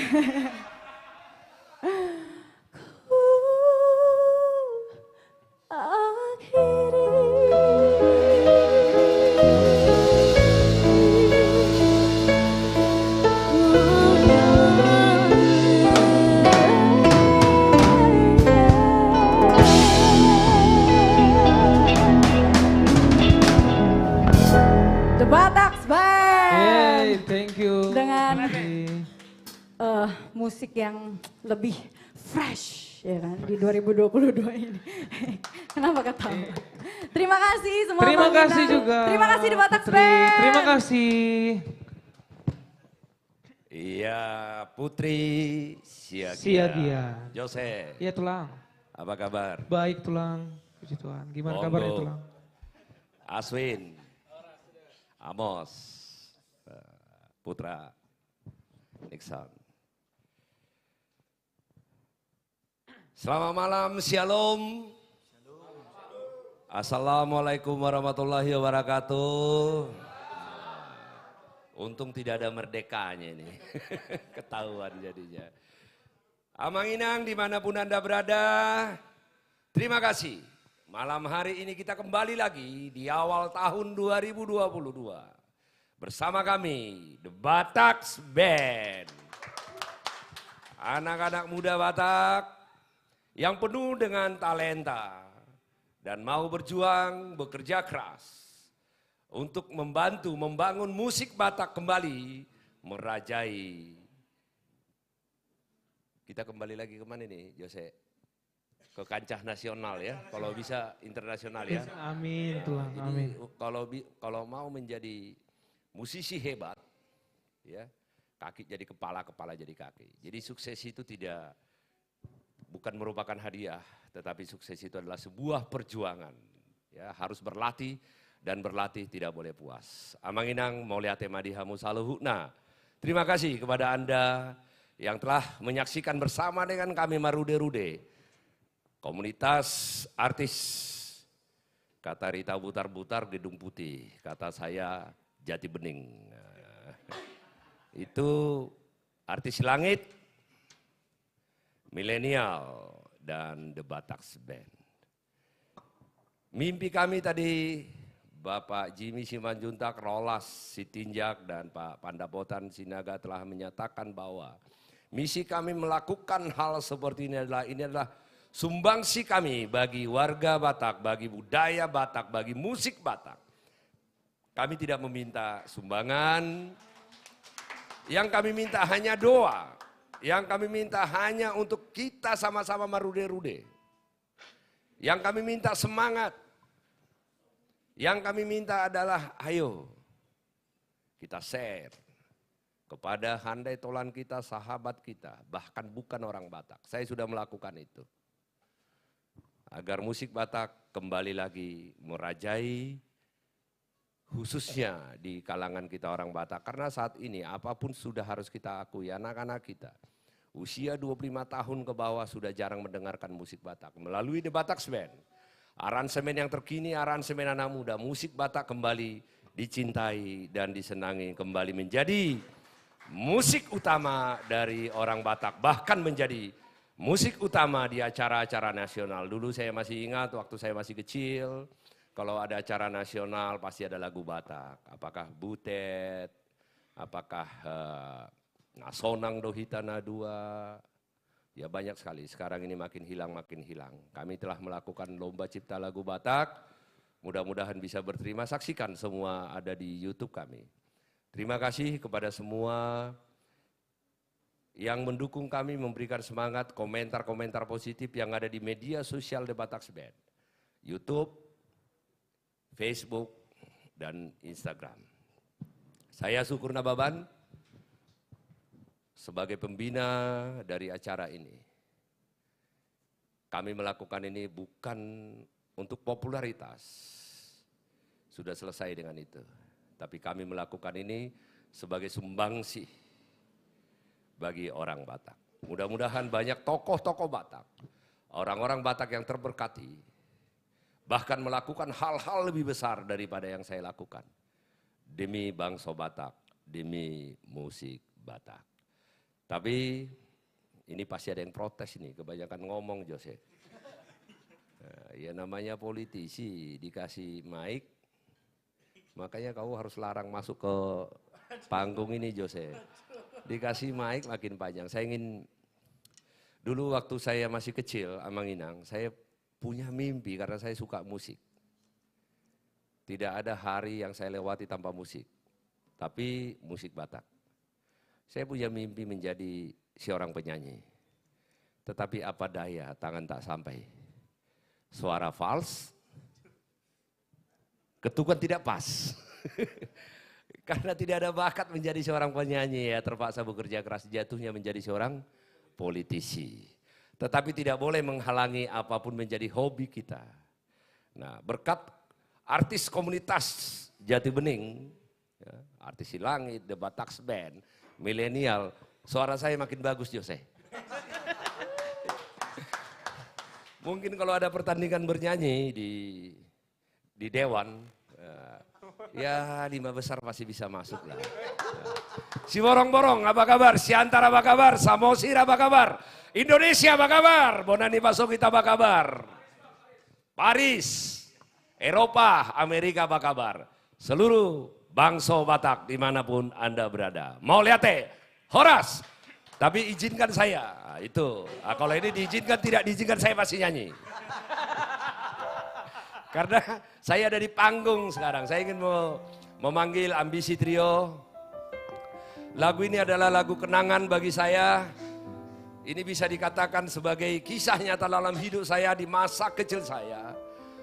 The Bataks Band. Yay, thank you. Dengan Terima musik yang lebih fresh ya kan di 2022 ini. Kenapa ketawa? Terima kasih semua. Terima Bang kasih Ginang. juga. Terima kasih The Bataks Putri. Band. Terima kasih. Iya, Putri Siagia. Siagia. Jose, Iya Tulang. apa kabar? Baik Tulang. Puji Tuhan. Gimana Monggo. kabarnya Tulang? Aswin, Amos, Putra, Nixon. Selamat malam, shalom. Assalamualaikum warahmatullahi wabarakatuh. Untung tidak ada merdekanya ini, ketahuan jadinya. Amanginang dimanapun Anda berada, terima kasih. Malam hari ini kita kembali lagi di awal tahun 2022. Bersama kami, The Bataks Band. Anak-anak muda Batak yang penuh dengan talenta dan mau berjuang, bekerja keras untuk membantu membangun musik Batak kembali merajai. Kita kembali lagi kemana nih, Jose? Ke kancah nasional ya, kalau bisa internasional ya. Amin Tulang, Jadi, amin. kalau mau menjadi musisi hebat, ya kaki jadi kepala, kepala jadi kaki. Jadi sukses itu bukan merupakan hadiah, tetapi sukses itu adalah sebuah perjuangan. Ya, harus berlatih dan berlatih tidak boleh puas. Amanginang Mauliate Madihamu Saluhuna. Terima kasih kepada Anda yang telah menyaksikan bersama dengan kami Marude-Rude. Komunitas artis, kata Rita Butar-Butar Gedung Putih, kata saya Jati Bening. Itu artis langit, milenial, dan The Bataks Band. Mimpi kami tadi, Bapak Jimmy Simanjuntak, Rolas Sitinjak, dan Pak Pandapotan Sinaga telah menyatakan bahwa misi kami melakukan hal seperti ini adalah sumbangsi kami bagi warga Batak, bagi budaya Batak, bagi musik Batak. Kami tidak meminta sumbangan, yang kami minta hanya doa, yang kami minta hanya untuk kita sama-sama marude-rude. Yang kami minta semangat, yang kami minta adalah ayo kita share kepada handai tolan kita, sahabat kita, bahkan bukan orang Batak. Saya sudah melakukan itu. Agar musik Batak kembali lagi merajai, khususnya di kalangan kita orang Batak. Karena saat ini apapun sudah harus kita akui, anak-anak kita usia 25 tahun ke bawah sudah jarang mendengarkan musik Batak. Melalui The Bataks Band, aransemen yang terkini, aransemen anak muda, musik Batak kembali dicintai dan disenangi, kembali menjadi musik utama dari orang Batak, bahkan menjadi musik utama di acara-acara nasional. Dulu saya masih ingat waktu saya masih kecil, kalau ada acara nasional pasti ada lagu Batak. Apakah Butet, apakah Nasonang Dohitana Dua, ya banyak sekali. Sekarang ini makin hilang, makin hilang. Kami telah melakukan lomba cipta lagu Batak, mudah-mudahan bisa berterima. Saksikan semua ada di YouTube kami. Terima kasih kepada semua yang mendukung kami, memberikan semangat, komentar-komentar positif yang ada di media sosial The Bataks Band. YouTube, Facebook, dan Instagram. Saya Syukur Nababan, sebagai pembina dari acara ini. Kami melakukan ini bukan untuk popularitas, sudah selesai dengan itu. Tapi kami melakukan ini sebagai sumbangsi bagi orang Batak. Mudah-mudahan banyak tokoh-tokoh Batak, orang-orang Batak yang terberkati, bahkan melakukan hal-hal lebih besar daripada yang saya lakukan. Demi bangsa Batak, demi musik Batak. Tapi ini pasti ada yang protes nih, kebanyakan ngomong Jose. Nah, ya namanya politisi, dikasih mic, makanya kau harus larang masuk ke panggung ini Jose. Dikasih mic makin panjang. Saya ingin, dulu waktu saya masih kecil, Amang Inang, saya punya mimpi karena saya suka musik. Tidak ada hari yang saya lewati tanpa musik, tapi musik Batak. Saya punya mimpi menjadi seorang penyanyi. Tetapi apa daya, tangan tak sampai. Suara fals, ketukan tidak pas. Karena tidak ada bakat menjadi seorang penyanyi, ya terpaksa bekerja keras, jatuhnya menjadi seorang politisi. Tetapi tidak boleh menghalangi apapun menjadi hobi kita. Nah, berkat artis komunitas Jati Bening, ya, artis Si Langit, The Bataks Band, milenial, suara saya makin bagus Jose. Mungkin kalau ada pertandingan bernyanyi di Dewan, ya 5 besar masih bisa masuk lah. Si Borong-Borong apa kabar? Si Antara apa kabar? Samosir apa kabar? Indonesia apa kabar? Bonani Pasokit apa kabar? Paris, Eropa, Amerika apa kabar? Seluruh bangsa Batak dimanapun Anda berada. Mau lihat Horas? Tapi izinkan saya, itu. Nah, kalau ini diizinkan, tidak diizinkan saya masih nyanyi. Karena saya ada di panggung sekarang, saya ingin memanggil Ambisi Trio. Lagu ini adalah lagu kenangan bagi saya. Ini bisa dikatakan sebagai kisah nyata dalam hidup saya di masa kecil saya.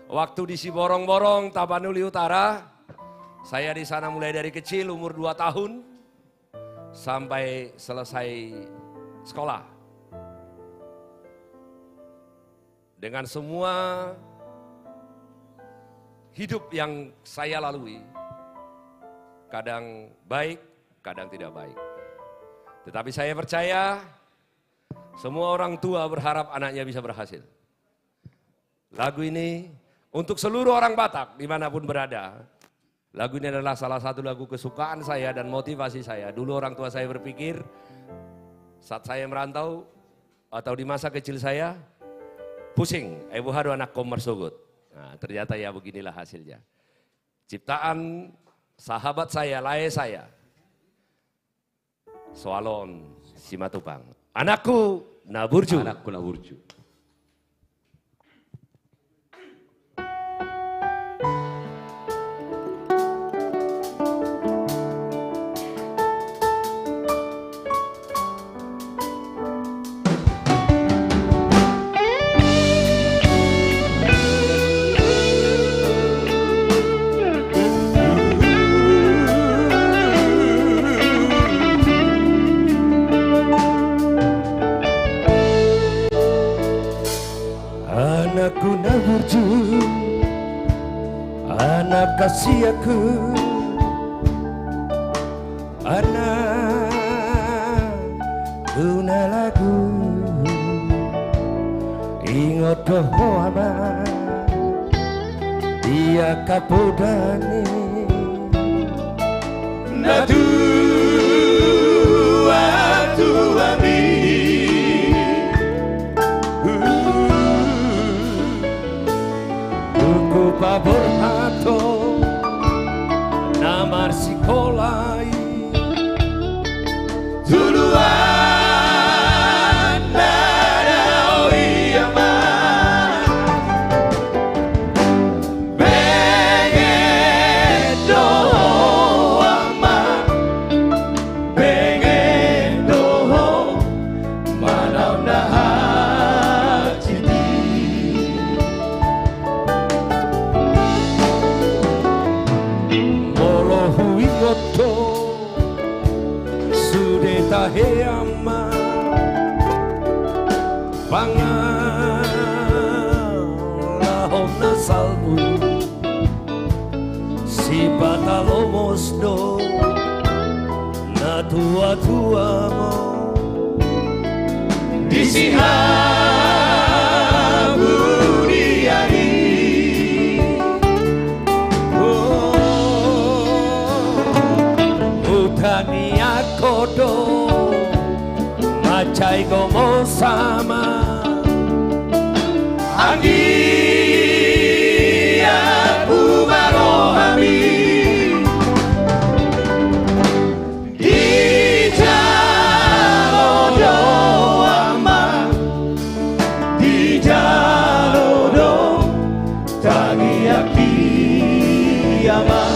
Waktu di Siborong-Borong, Tapanuli Utara, saya di sana mulai dari kecil, umur 2 tahun. Sampai selesai sekolah. Dengan semua hidup yang saya lalui, kadang baik, kadang tidak baik. Tetapi saya percaya, semua orang tua berharap anaknya bisa berhasil. Lagu ini untuk seluruh orang Batak dimanapun berada. Lagu ini adalah salah satu lagu kesukaan saya dan motivasi saya. Dulu orang tua saya berpikir, saat saya merantau atau di masa kecil saya, pusing, ibu haru anak komar sogut. Nah, ternyata ya beginilah hasilnya. Ciptaan sahabat saya, lae saya, Soalon Simatupang. Anakku Naburju. Anakku Naburju. Anakku Naburju, anak kasih aku, anak guna lagu, ingat doa dia kapodane, na tua mi. Pabor hato namar sikolai tuluan darau iyama pengen doa pengen doa manau Sudeta heama pangalahom na salbu si batalomos do na tua-tua mo di sihabu diari utani akodo Acai como sama Angia Bumarohami Di Jalodo Ama Di Jalodo Tagiaki Ama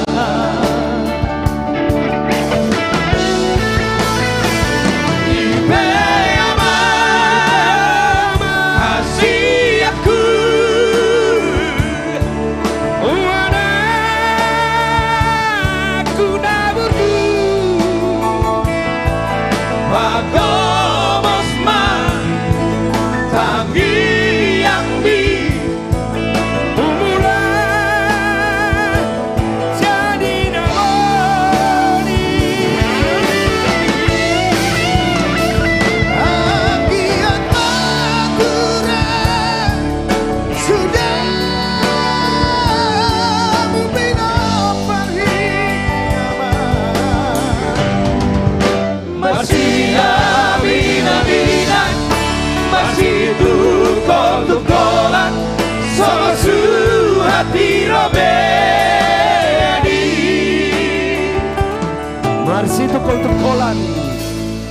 Marsi tukol tukolan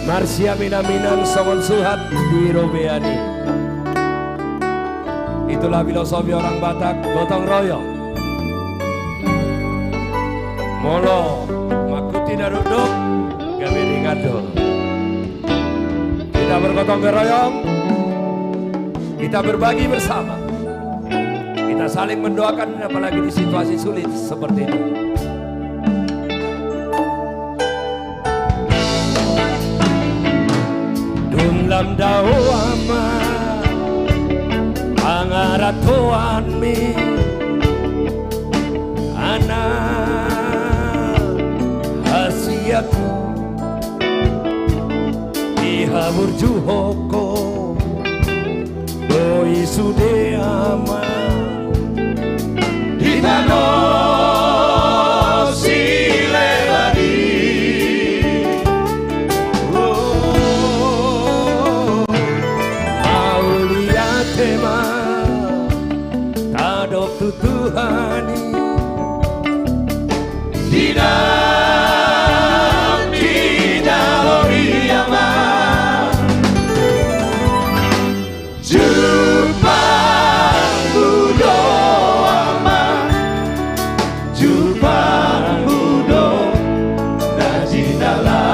Marsi amin-aminan songon suhat di Robeani. Itulah filosofi orang Batak gotong royong. Molo makuti daruduk gaberi ngado. Kita bergotong royong, kita berbagi bersama. Kita saling mendoakan apalagi di situasi sulit seperti ini. Dumlam dao ama angaratuan mi anak hasiaku ihabur juhoko doi sude ama ditano silebadi tema tadok tutuhani dinam dinalori ama jumpa budo ama jumpa budo najinala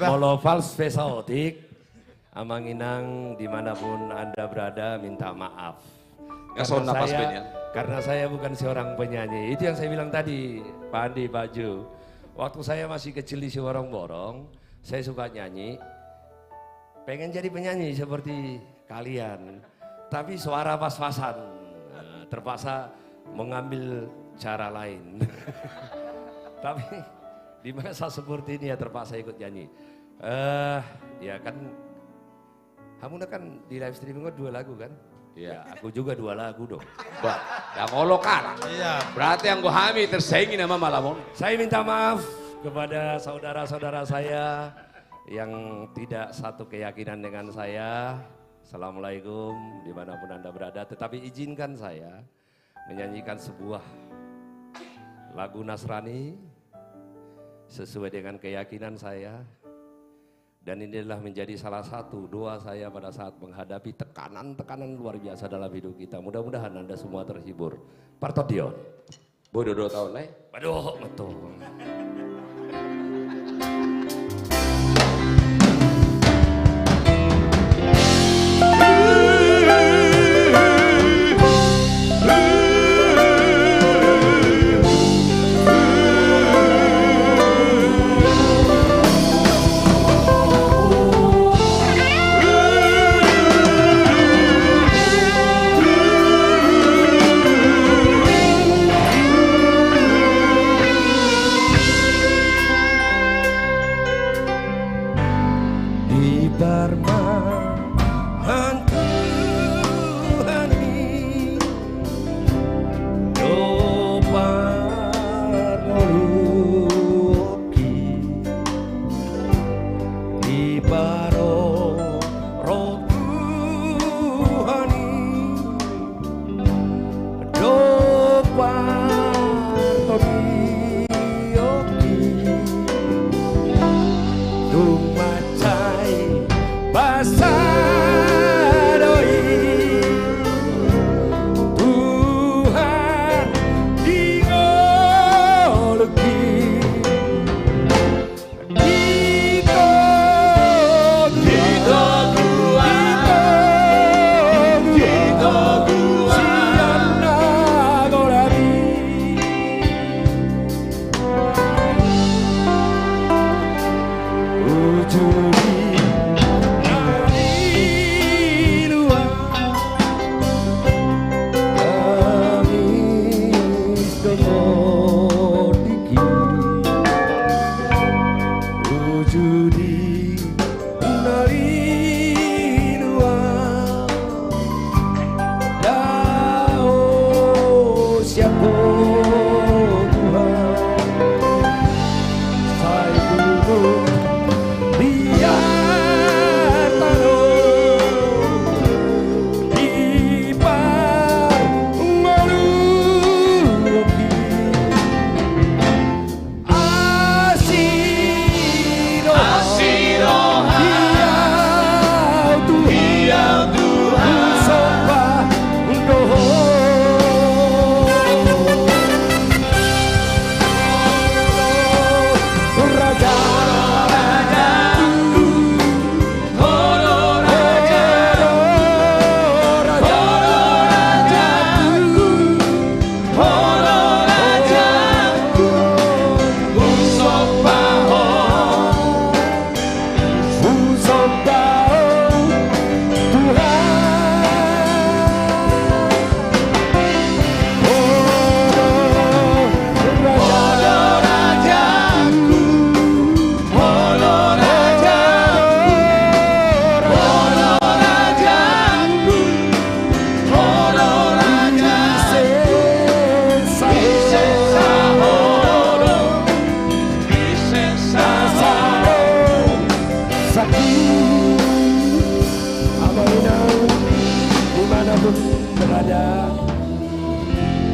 Molo fals pesaotik amanginang dimanapun Anda berada minta maaf karena saya bukan seorang penyanyi. Itu yang saya bilang tadi Pak Andi, Pak Jo. Waktu saya masih kecil di Borong-Borong, saya suka nyanyi, pengen jadi penyanyi seperti kalian, tapi suara pas-pasan, terpaksa mengambil cara lain. Tapi di masa seperti ini ya terpaksa ikut nyanyi. Ya kan, Hamuna kan di live streaming 2 lagu kan? Ya aku juga 2 lagu dong. Wah, yang ngolokan. Iya. Berarti yang gue hami tersaingi nama Malamon. Saya minta maaf kepada saudara-saudara saya yang tidak satu keyakinan dengan saya. Assalamualaikum dimanapun Anda berada. Tetapi izinkan saya menyanyikan sebuah lagu Nasrani sesuai dengan keyakinan saya. Dan ini adalah menjadi salah satu doa saya pada saat menghadapi tekanan-tekanan luar biasa dalam hidup kita. Mudah-mudahan Anda semua terhibur. Parto Dion. Bodoh 2 tahun lah. Aduh, betul.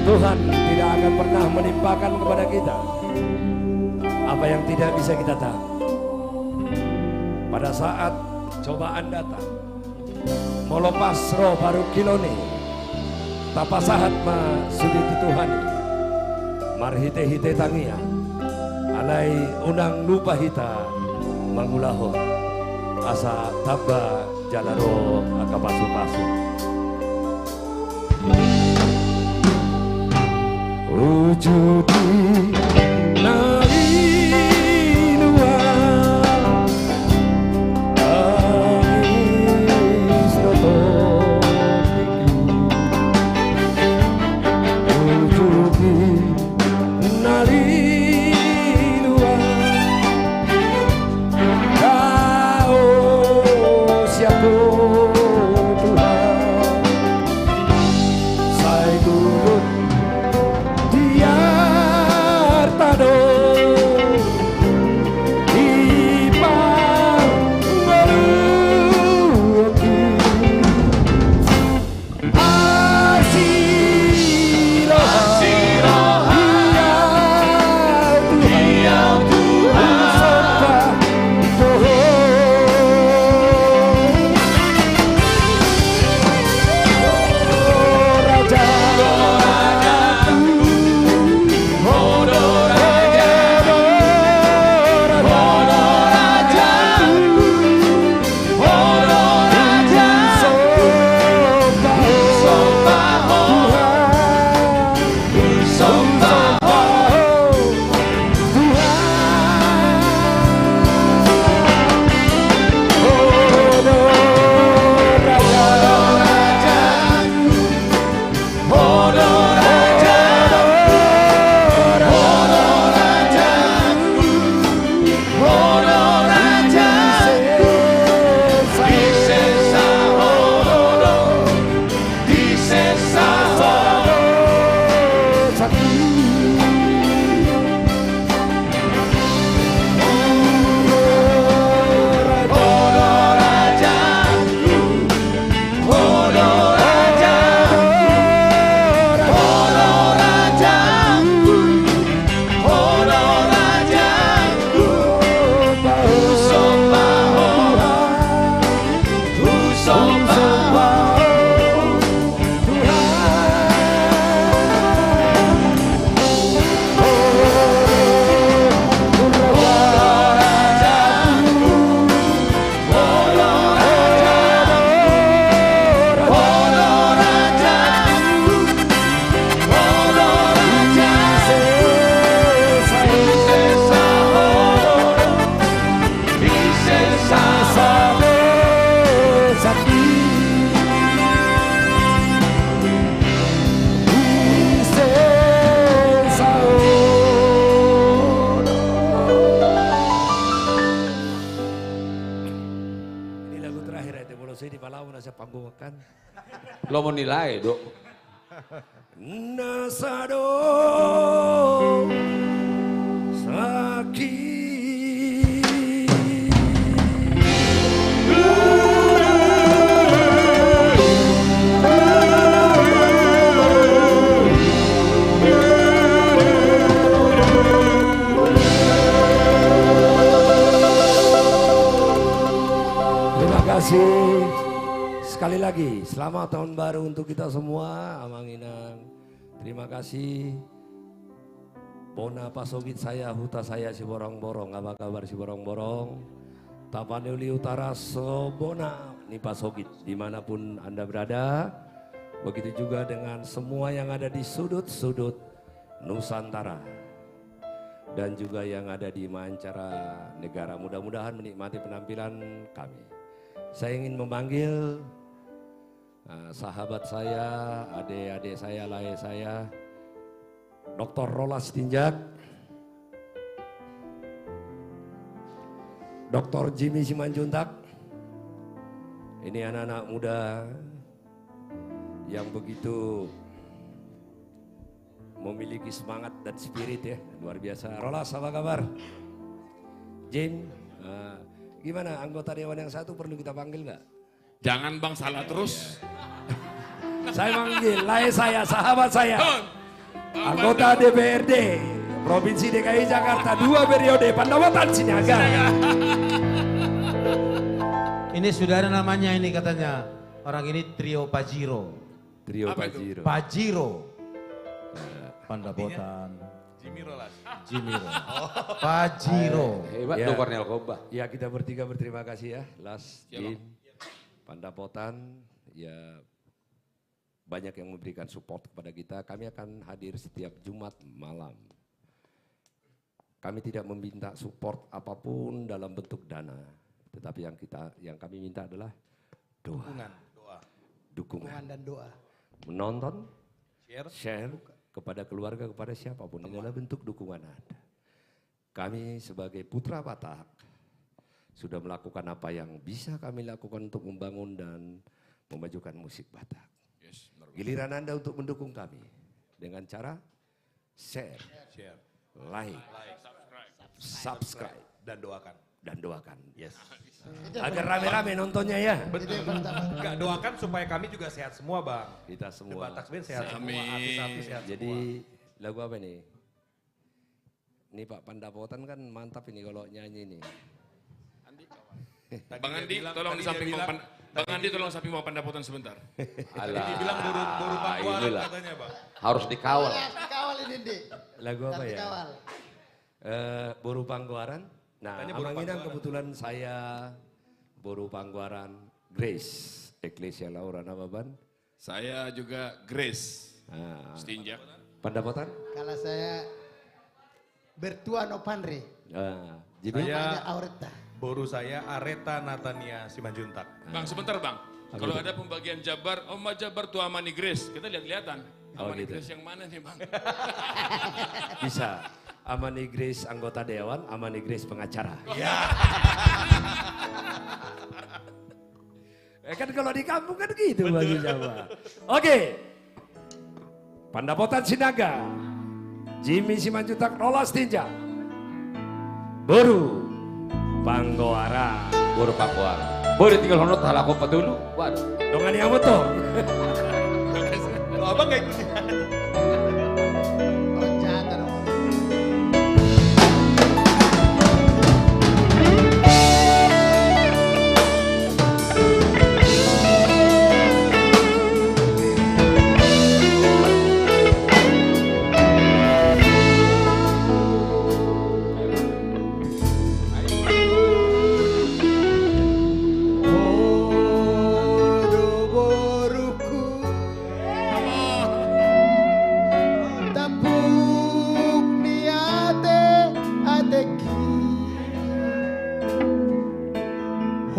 Tuhan tidak akan pernah menimpakan kepada kita apa yang tidak bisa kita tahu. Pada saat cobaan datang, mau lepas roh baru kilone, tapasahat ma suditi Tuhan, marhite-hite tangia, alai unang lupa hita mangulaho, asa taba jalaro akapasu-pasu. Wujudi narinua angis notopiki. Wujudi narinua sa panggungakan. Lo mau nilai, Dok? Nasado sakit. Terima kasih. Sekali lagi, selamat tahun baru untuk kita semua, Amanginang. Terima kasih. Bona pasogit saya, huta saya si borong-borong. Apa kabar si borong-borong? Tapanuli Utara Sobona, nih pasogit. Dimanapun Anda berada. Begitu juga dengan semua yang ada di sudut-sudut Nusantara. Dan juga yang ada di mancanegara negara. Mudah-mudahan menikmati penampilan kami. Saya ingin memanggil sahabat saya, adik-adik saya, lahir saya, Dr. Rolas Tinjak, Dr. Jimmy Simanjuntak. Ini anak-anak muda yang begitu memiliki semangat dan spirit ya, luar biasa. Rolas, apa kabar? Jim, gimana anggota Dewan yang satu perlu kita panggil nggak? Jangan Bang, salah terus. Saya manggil, lahir saya, sahabat saya, anggota DPRD Provinsi DKI Jakarta 2 periode, Pandapotan Sinaga. Ini sudah ada namanya ini katanya, orang ini trio Pajero. Trio Pajero. Pajero. Pandapotan. Jimmy Rolas. Jimmy Rolas. Pajero. Hebat Ya. tuh Kornel Koba. Ya, kita bertiga berterima kasih ya, Las, Jim, Pandapotan, ya banyak yang memberikan support kepada kita. Kami akan hadir setiap Jumat malam. Kami tidak meminta support apapun dalam bentuk dana, tetapi yang kami minta adalah doa. Dukungan dan doa. Menonton, share kepada keluarga, kepada siapapun. Ini adalah bentuk dukungan Anda. Kami sebagai putra Batak sudah melakukan apa yang bisa kami lakukan untuk membangun dan memajukan musik Batak. Giliran Anda untuk mendukung kami dengan cara share, like, subscribe, dan doakan. Yes. Agar rame-rame nontonnya ya. Betul. Enggak, doakan supaya kami juga sehat semua, Bang. Kita semua. The Batak Band sehat semua, artis-artis sehat Jadi semua. lagu apa nih? Ini Pak Pandapotan kan mantap ini kalau nyanyi nih. Bang Andi, tolong di samping Bang Andi, tolong samping mau Pandapotan sebentar. Alah. Dibilang baru pangkuan inilah. katanya, Bang. Harus dikawal. Dikawal ini, Dik. Lagu apa ya? Dikawal. Boru Pangguaran. Nah, Katanya Boru Amanginang Pangguaran. kebetulan saya Boru Pangguaran, Grace, Ecclesia Laura Nababan. Saya juga Grace. Nah, Stinjak. Pandapotan? Kalau saya Bertua Nopandre. Nah, Jibril? Saya Aureta. Boru saya Areta Natania Simanjuntak. Bang, sebentar Bang. Kalau ada pembagian Jabar, Oma Jabar tuh Amani Grace. Kita lihat-lihatan. Amani gitu. Grace yang mana nih Bang? Bisa. Amani Grace anggota Dewan, Amani Grace pengacara. Ya. Kan kalau di kampung kan gitu bagi Jawa. Oke. Pandapotan Sinaga, Jimmy Simanjuntak, Rolas Tinjak, Boru Panggoara. Boru Panggoara. Boru tinggal honor talako pa dulu. Waduh. Dongan yang betul. Abang gak ikutin.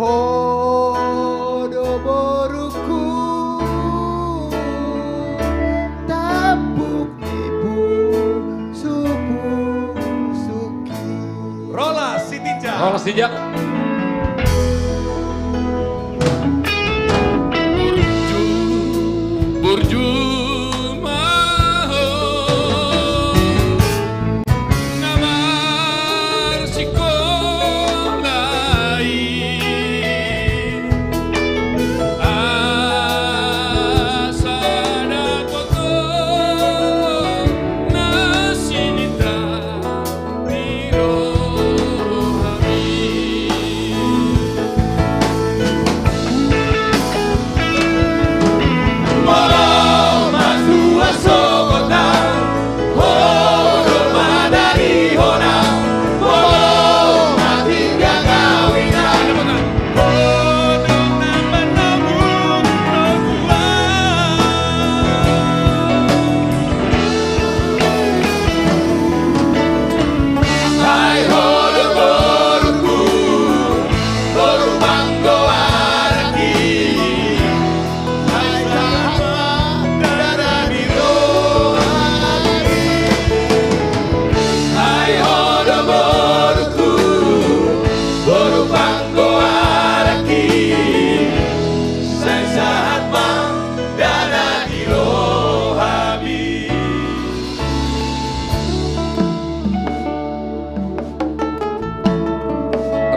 Hodo boruku tapuk ibu suku suki. Rolas Sitinjak. Rolas Tinjak.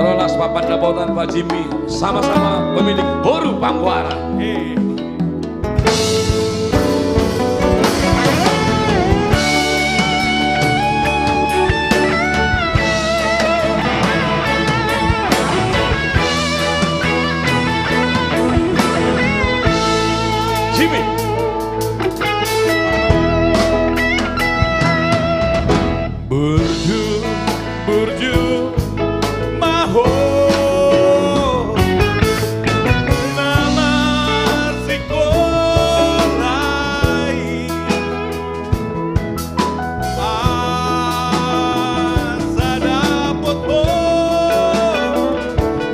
Rolas, Pak Pandapotan, Pak Jimmy, sama-sama pemilik Boru Pangkuara. Jimmy. Burju, burju, maho. Nama sikorai. Asada poto.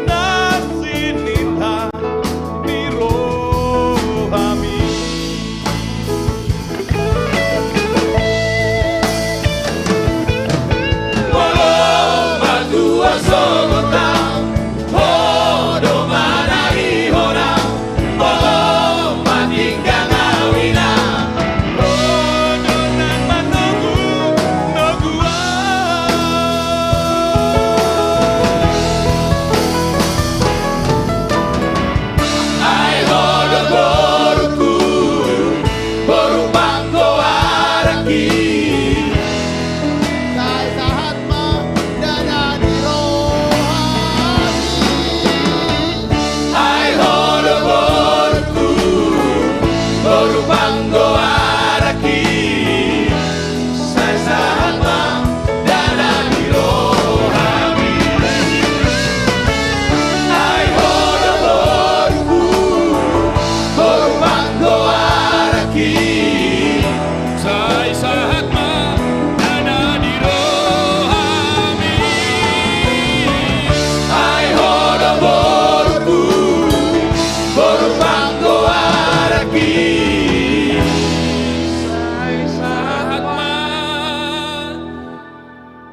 Nasinita dirohami.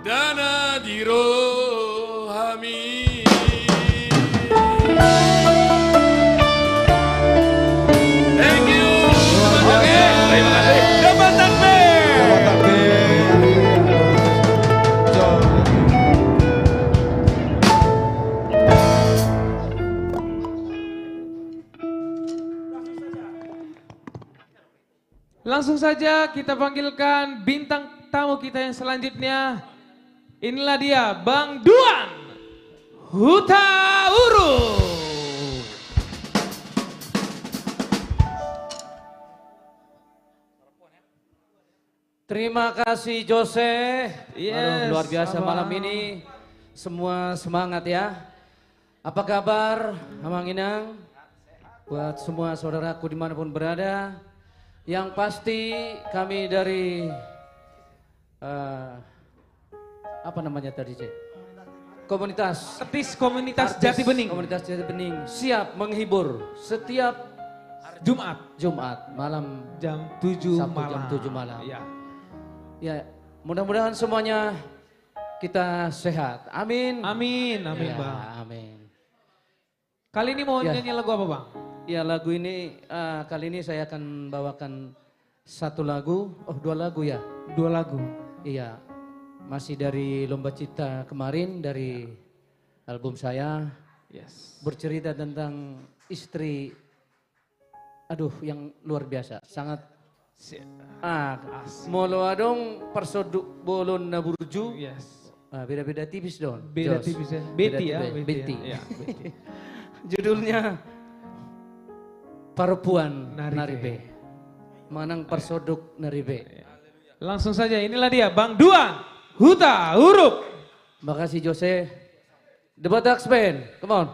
Dana dirohami. Thank you. Oke, terima kasih. Dapat takbir. Langsung saja kita panggilkan bintang tamu kita yang selanjutnya. Inilah dia Bang Duan Hutauru. Terima kasih Jose. Yes, Aduh, luar biasa Abang. malam ini. Semua semangat ya. Apa kabar Amang Inang? Buat semua saudaraku dimanapun berada. Yang pasti kami dari apa namanya tadi Cek? Komunitas Komunitas Jati Bening. Komunitas Jati Bening siap menghibur setiap Jumat malam jam 7 Sabtu malam. jam 7 malam. Ya. Ya, mudah-mudahan semuanya kita sehat. Amin. Amin, amin Ya, Bang. amin. Kali ini mau Ya. nyanyi lagu apa Bang? Ya lagu ini kali ini saya akan bawakan satu lagu, dua lagu ya. Dua lagu. Iya, masih dari Lomba Cipta kemarin dari album saya. Yes. Bercerita tentang istri, aduh yang luar biasa, sangat. Molo adong persoduk bolon na burju. Yes. Beda-beda tipis dong. Beda Jos. tipis ya. Beda Betty ya. tipis. Betty. Betty. Ya, Betty. Judulnya Perempuan Naribe. Naribe. Manang persoduk Naribe. Langsung saja inilah dia Bang Duan Hutauru. Makasih Jose. The Botax Band, come on.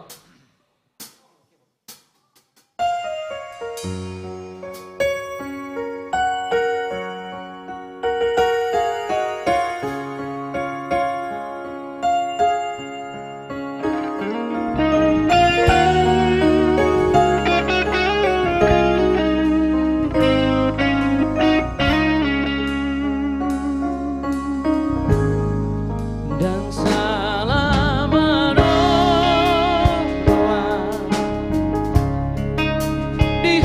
Dan salam mendoa di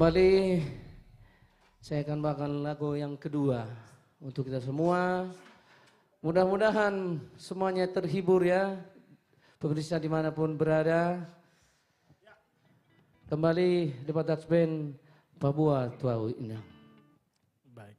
kembali saya akan bawakan lagu yang kedua untuk kita semua. Mudah-mudahan semuanya terhibur ya, pemirsa dimanapun berada. Kembali di Batax Band Papua Tuau Indah. Baik.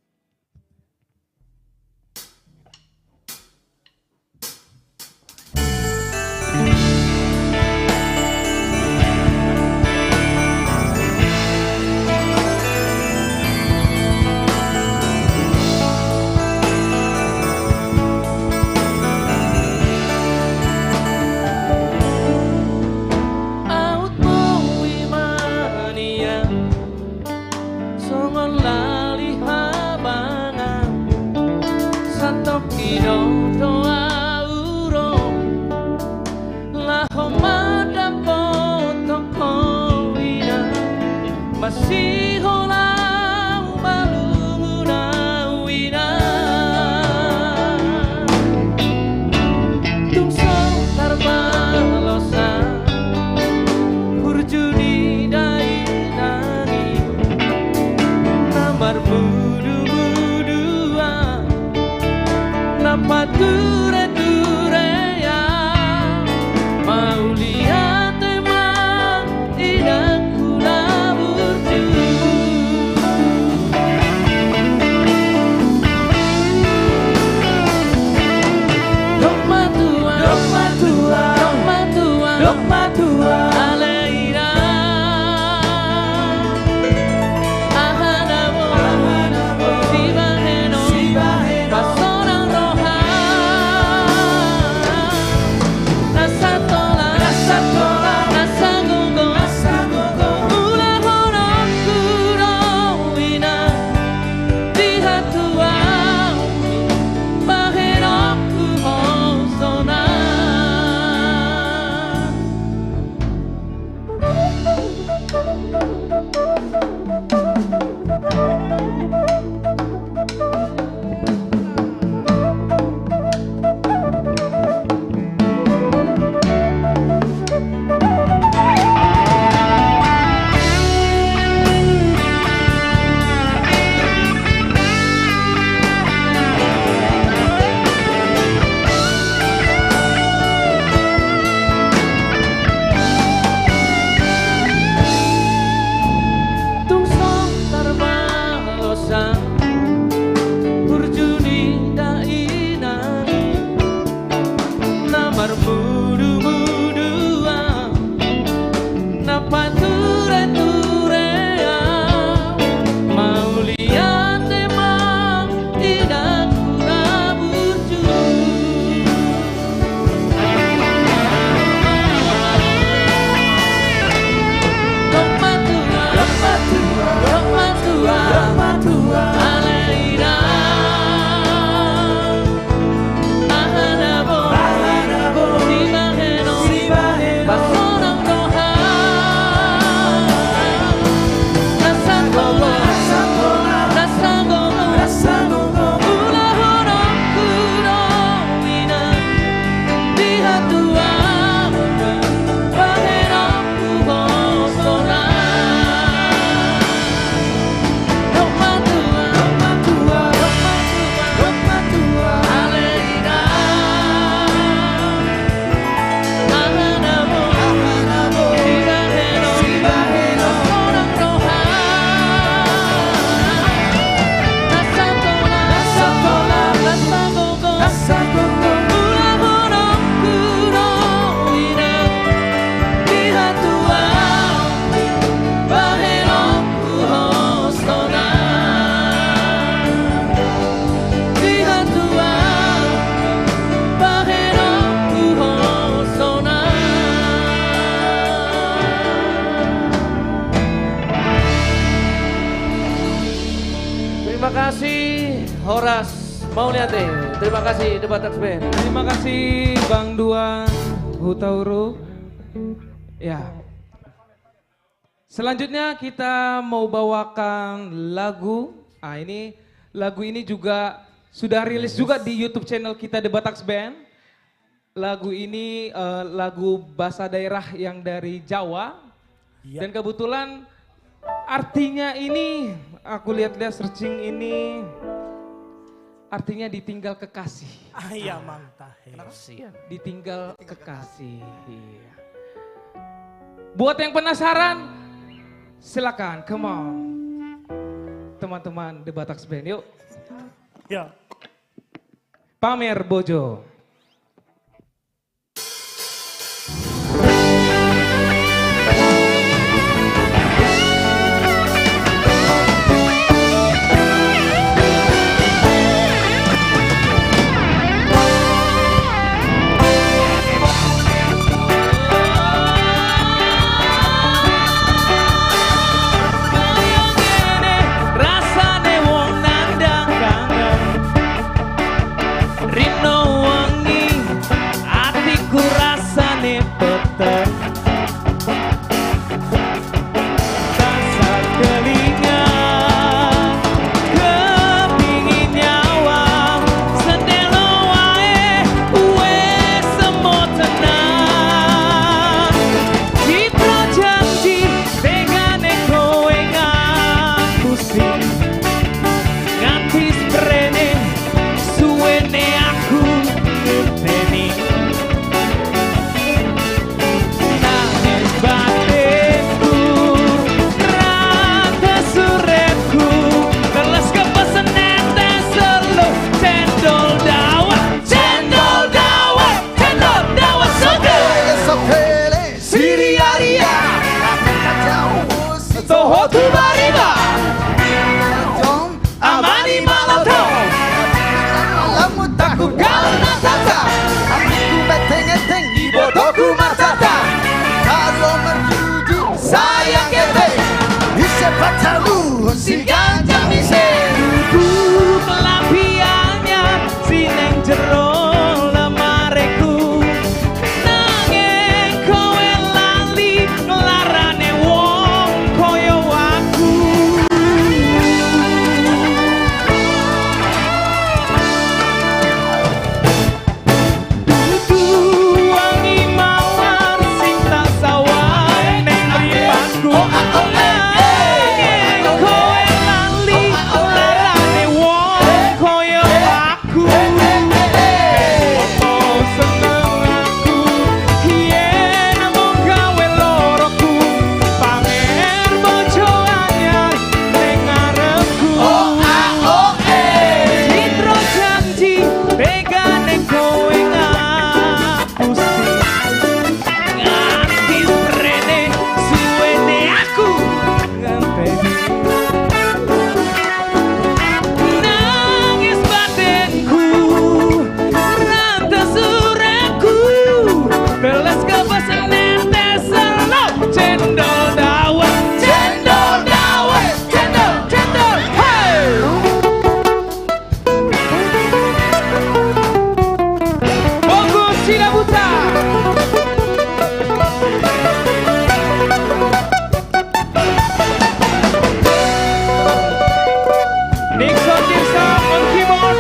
Masih holang balunguna wina Tungsong tarbalosa Burjuni dai nani Namar budu-budua Napa ture-ture ya Mau lihat emang idangku Terima kasih Horas Mauliate. Terima kasih The Batax Band. Terima kasih Bang Duan Hutauru. Ya. Selanjutnya kita mau bawakan lagu. Lagu ini juga sudah rilis juga di YouTube channel kita The Batax Band. Lagu ini lagu bahasa daerah yang dari Jawa. Dan kebetulan Artinya ini, aku lihat-lihat searching ini, artinya ditinggal kekasih. Iya mantap. Ditinggal kekasih. Iya. Buat yang penasaran, silakan, come on. Teman-teman The Bataks Band, yuk. Ya. Pamer Bojo. Rasane wong nandang kangen Rino wangi atiku rasane peteng Dasar kelingan kepingin nyawang Sendelo wae wes semo tenang Citra janji tegane kowe ngapusi Nganti sprene suwene aku ngerteni Nangis batinku rata surepku Teles kepesen netes selo cendol dawet Cendol dawet, cendol dawet sopele Siri-aria Toho tu bariba Amani malato Alamu takut karena tata Hatiku beteng-eteng di bodohku matata Kalau merjuju sayang keteng Bisa patamu si ganja mise Duduk lampiannya sineng jero lemareku Nanging kowe lali ngelarane wong koyo aku Wangi mawar sing tak sawang neng mripatku Nanging kowe lali larane wong koyo aku Opo seneng aku yen mung gawe loroku Pamer bojo anyar ning ngarepku Citra janji pegane kowe ngapusi Nganti sprene suwene aku ngenteni Nangis batinku rata surepku Teles kepesen netes selo cendol dawet Cendol dawet, cendol, cendol, hey! Bongo Silabuta Nixon Tirsa on keyboard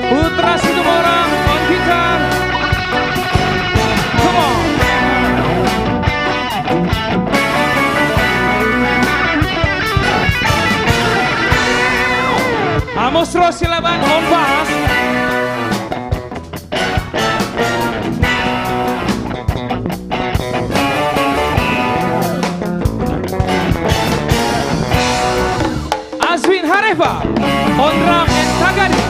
Putra Situmorang on guitar Come on Amos Rosilaban on bass Azwin Hareva on drum and tagadi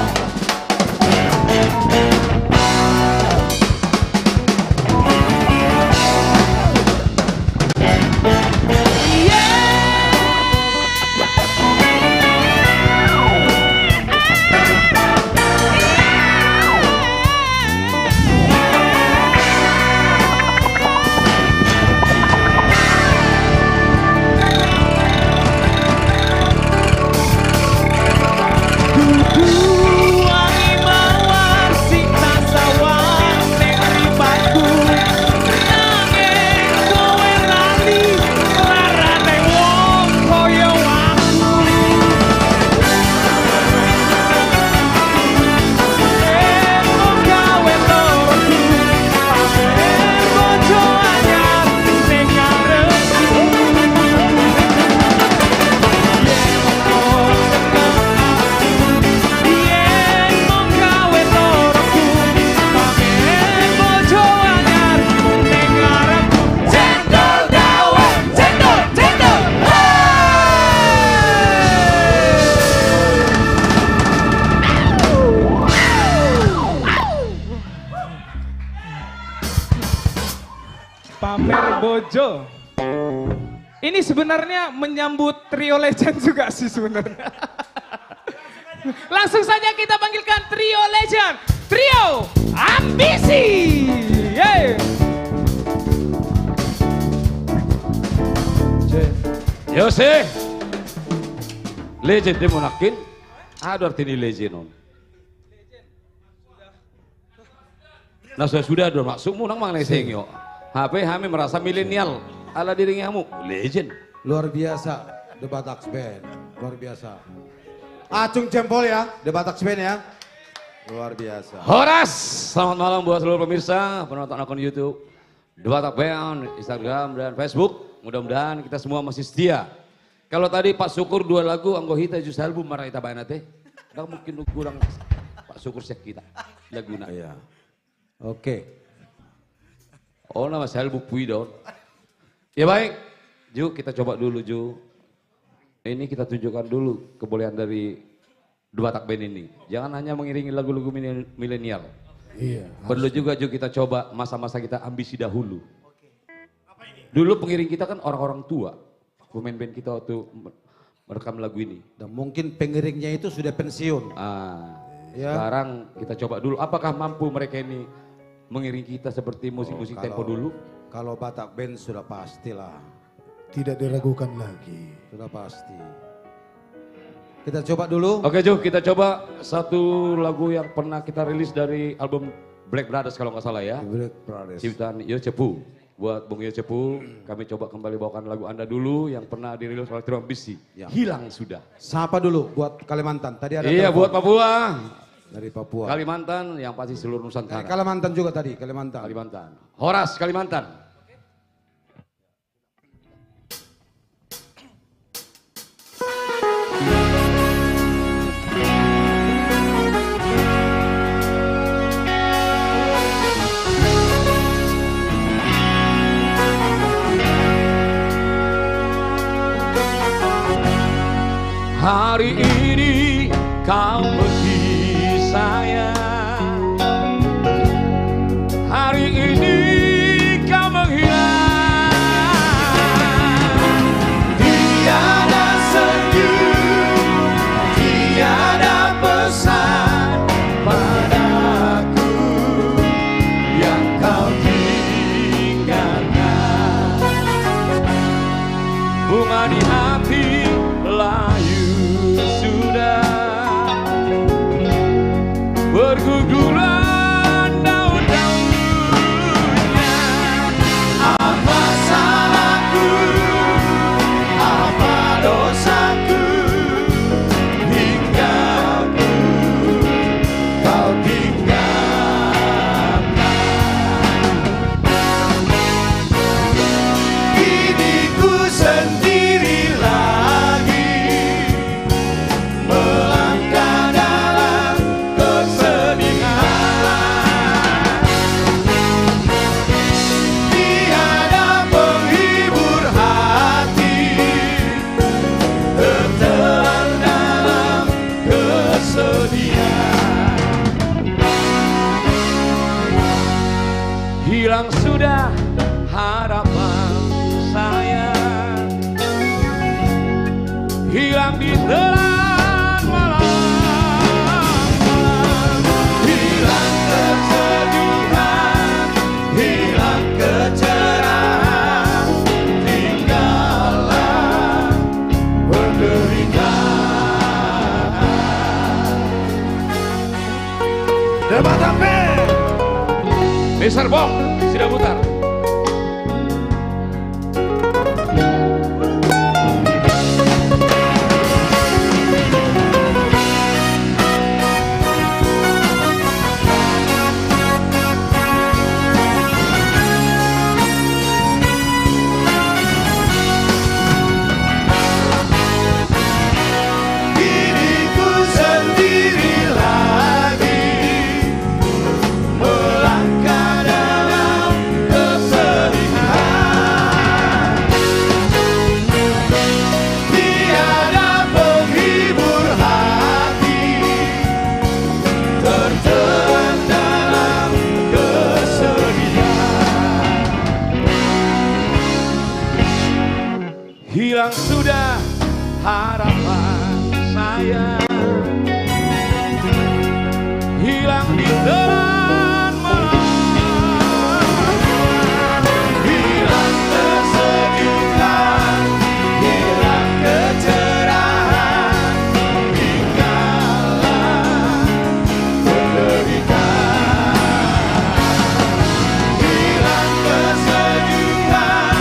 Pamer Bojo. Ini sebenarnya menyambut trio legend juga sih sebenarnya. Langsung saja kita panggilkan trio legend, trio Ambisi. Yeay. Yose, legend dia monakin, ada artinya legend on. Nah sudah masuk mu nang mang leseng yo. HP kami merasa milenial ala dirinya kamu legend. Luar biasa The Bataks Band, luar biasa. Acung jempol ya The Bataks Band ya. Luar biasa. Horas, selamat malam buat seluruh pemirsa, penonton akun YouTube, The Bataks Band, Instagram dan Facebook. Mudah-mudahan kita semua masih setia. Kalau tadi Pak Syukur 2 lagu, anggo hita jus album marah kita bayar nanti. Nggak mungkin kurang Pak Syukur sek kita laguna. Iya. Oke. Oh nama saya bukui dong. Ya baik, Ju kita coba dulu Ju. Ini kita tunjukkan dulu kebolehan dari The Bataks Band ini. Jangan hanya mengiringi lagu-lagu milenial. Iya. Perlu juga Ju kita coba masa-masa kita ambisi dahulu. Dulu pengiring kita kan orang-orang tua. Pemain band kita waktu merekam lagu ini. Dan mungkin pengiringnya itu sudah pensiun. Ya. Sekarang kita coba dulu apakah mampu mereka ini mengiring kita seperti musik-musik tempo dulu? Kalau Bataks Band sudah pastilah. Tidak diragukan lagi. Sudah pasti. Kita coba dulu. Oke Ju, kita coba satu lagu yang pernah kita rilis dari album Black Brothers kalau nggak salah ya. Black Brothers. Ciptaan Yo Cepu. Buat Bung Yo Cepu, kami coba kembali bawakan lagu Anda dulu yang pernah dirilis oleh Trio Ambisi. Ya. Hilang sudah. Sapa dulu buat Kalimantan. Tadi ada Iya telepon. buat Papua. Dari Papua. Kalimantan yang pasti seluruh Nusantara. Kalimantan juga tadi, Kalimantan. Kalimantan. Horas Kalimantan. Hari ini kau pergi sayang. Hari ini kau menghilang. Tiada senyum, tiada pesan padaku yang kau tinggalkan. Bunga di hati layu sudah berguguran daun-daunnya. Apa salahku, apa dosaku, hingga kau tinggalkan. Kini ku sendiri lagi melangkah dalam kesedihan. Tiada penghibur hati, tertelan dalam kesedihan. Hilang sudah harapan saya, hilang di telan malam, hilang kesedihan, hilang kecerahan, tinggallah penderitaan. The Bataks Band, Mr. Bong, sudah putar. Diriku sendiri lagi melangkah dalam hilang sudah harapan saya, hilang di telan malam, hilang kesejukan, hilang kecerahan, tinggallah penderitaan, hilang kesejukan,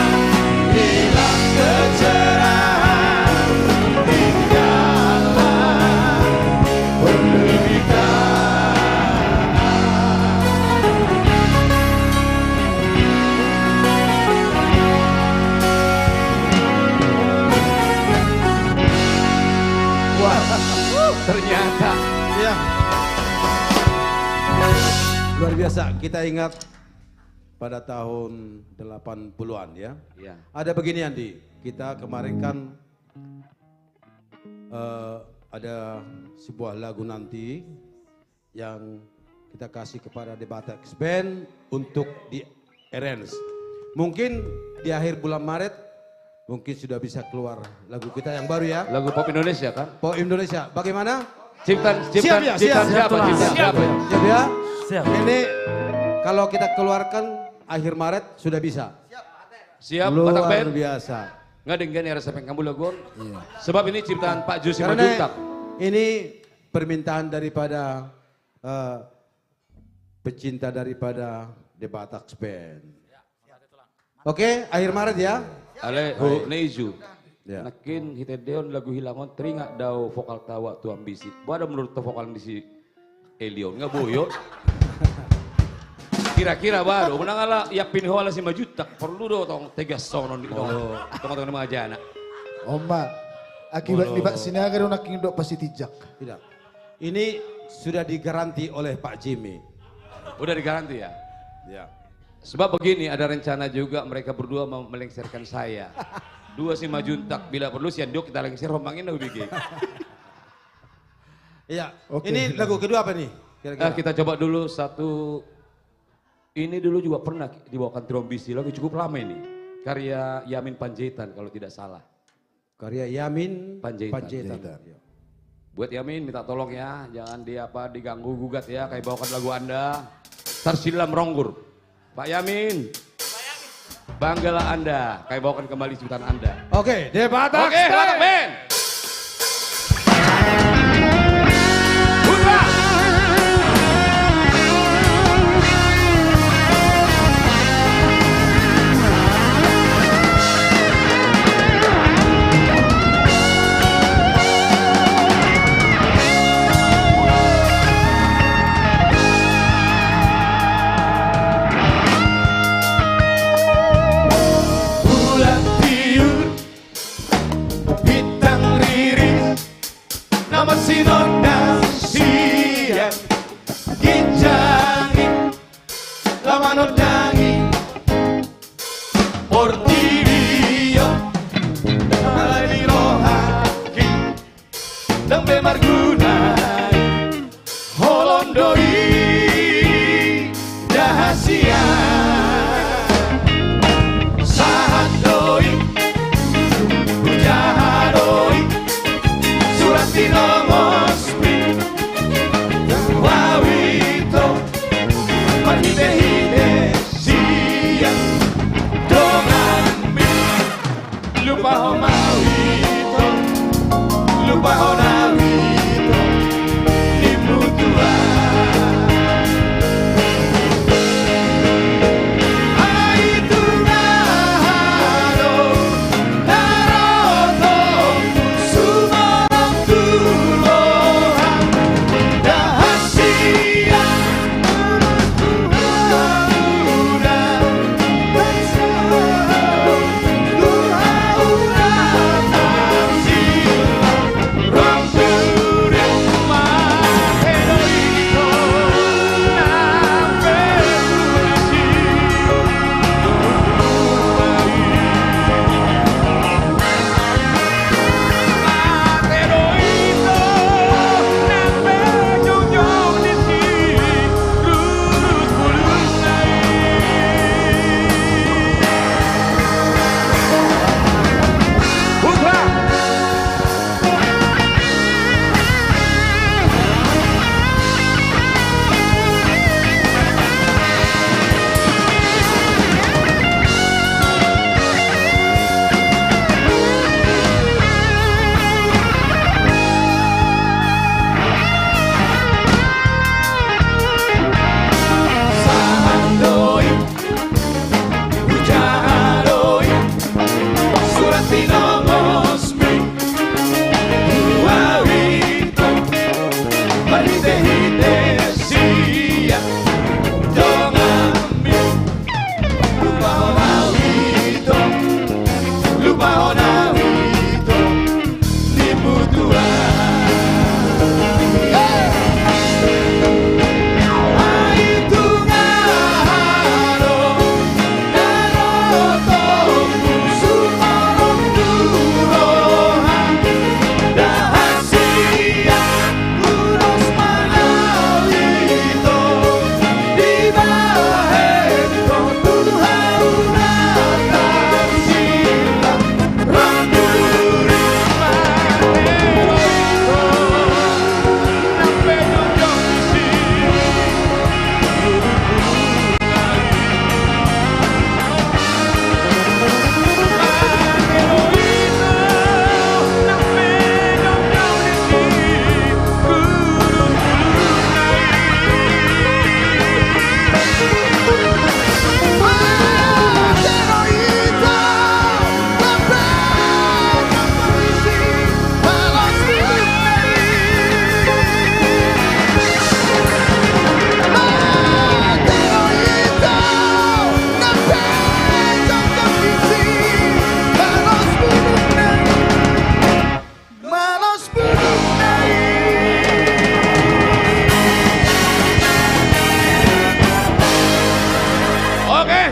hilang kecerahan, tinggallah penderitaan. Ternyata ya luar biasa. Kita ingat pada tahun 80-an ya. Iya. Ada begini Andi, kita kemarin kan ada sebuah lagu nanti yang kita kasih kepada The Batax Band untuk di arrange. Mungkin di akhir bulan Maret mungkin sudah bisa keluar lagu kita yang baru ya. Lagu pop Indonesia kan? Pop Indonesia. Bagaimana? Siap ya? Siap ya? Siap. Ini kalau kita keluarkan akhir Maret sudah bisa. Siap, luar Batak Band. biasa. Nggak dengan ya rasa pengen kamu lagu. Iya. Sebab ini ciptaan Pak Jusi Karena Majuntak. ini permintaan daripada pecinta daripada The Batax Band. Oke, akhir Maret ya. Ale Baik. Neiju. Ya. Nakin hitedeon lagu hilangon teringat daw vokal tawa tu ambisi. Ada menurut tu vokal ambisi Elion nggak boyo. Kira-kira baru menang ala yak pinho ala si Majutak perlu do tong tegas sonon di tong tong nama aja anak. Oma, akibat di Pak Sinaga do naking do pasti tijak. Tidak. Ini sudah digaranti oleh Pak Jimmy. Udah digaranti ya? Ya. Sebab begini ada rencana juga mereka berdua mau melengsarkan saya. Dua si Majuntak bila perlu si Andok kita lengser rombangin dah bikin. Iya. Oke. Ini lagu kedua apa nih? Kira-kira. Kita coba dulu satu. Ini dulu juga pernah dibawakan Trombisi, lagu cukup lama ini. Karya Yamin Panjaitan kalau tidak salah. Karya Yamin Panjaitan. Buat Yamin minta tolong ya, jangan diganggu gugat ya, kayak bawakan lagu Anda. Tersilam Ronggur. Pak Yamin. Banggalah Anda, kayak bawakan kembali ciptaan Anda. Oke, The Batax Oke, Batax Band. Bulan biru, bintang riris, nama sinonda siang, ginjangi, lama nodangi, portirio, malai rohaki, dan bemargunai, holondoi, dahasia. Sahandoi, Ujahadoi, Surantino Mospi, Wawito, Manhide Siang, Donganmi, Lupa Homawito, Lupa Honawito, Limutua.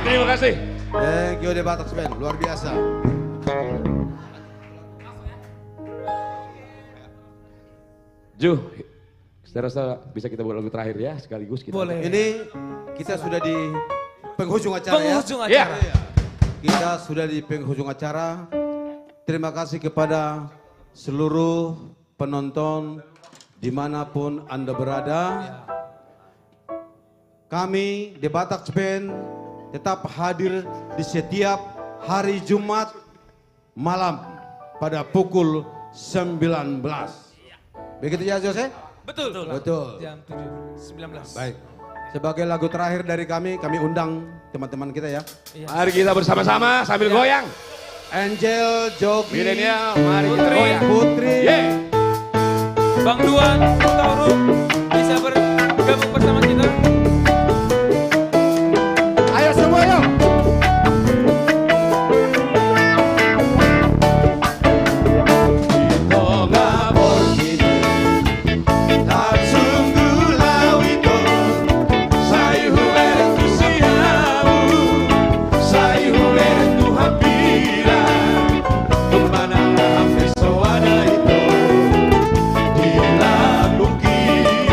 terima kasih. Thank you The Batax Band, luar biasa. Ju, saya rasa bisa kita buat lagu terakhir ya sekaligus kita. Boleh. Ini kita sudah di penghujung acara Penghujung ya. acara. Ya. Kita sudah di penghujung acara. Terima kasih kepada seluruh penonton dimanapun Anda berada. Kami The Batax Band tetap hadir di setiap hari Jumat malam pada pukul 19. Begitu ya Jose? Betul. Betul. Jam 7.19. Baik. Sebagai lagu terakhir dari kami undang teman-teman kita ya. Mari kita bersama-sama sambil goyang. Angel, Jogi, Milenial, mari kita goyang. Putri. Yeah. Bang Duan, Tauruk bisa bergabung bersama kita. Ayo semua yuk. Kemana pesona itu dilakukan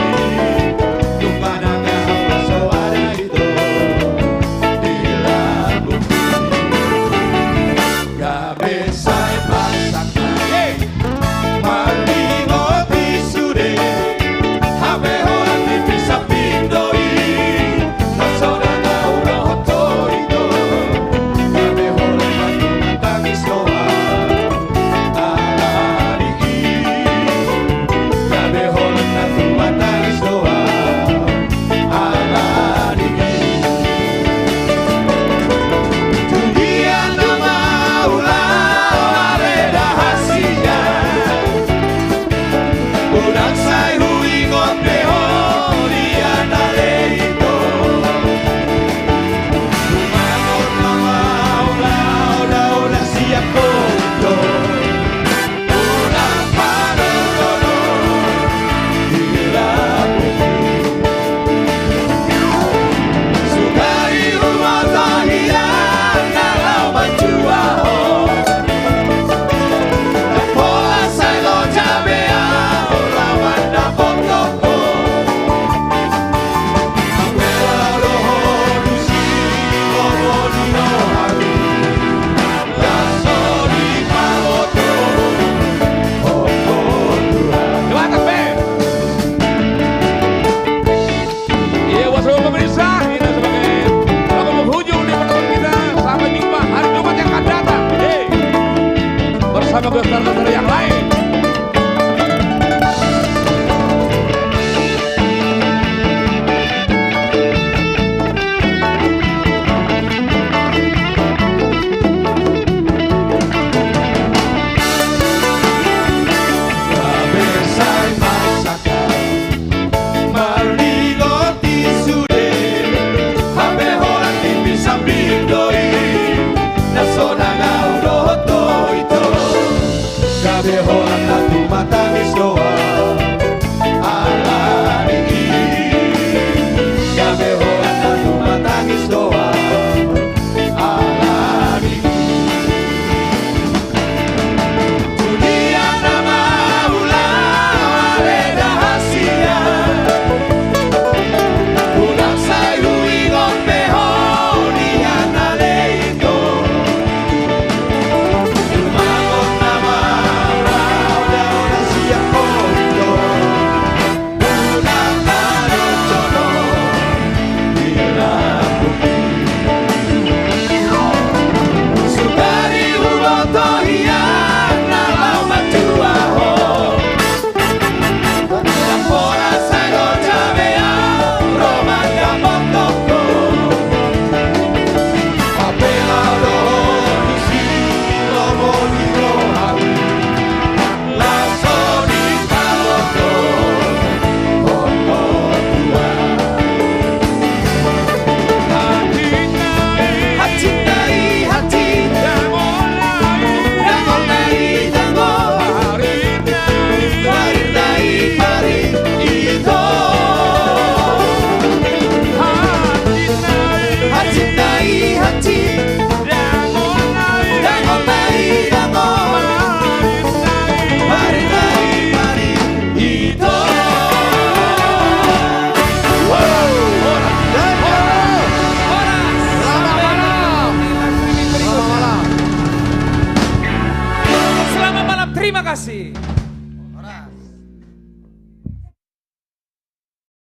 Terima kasih.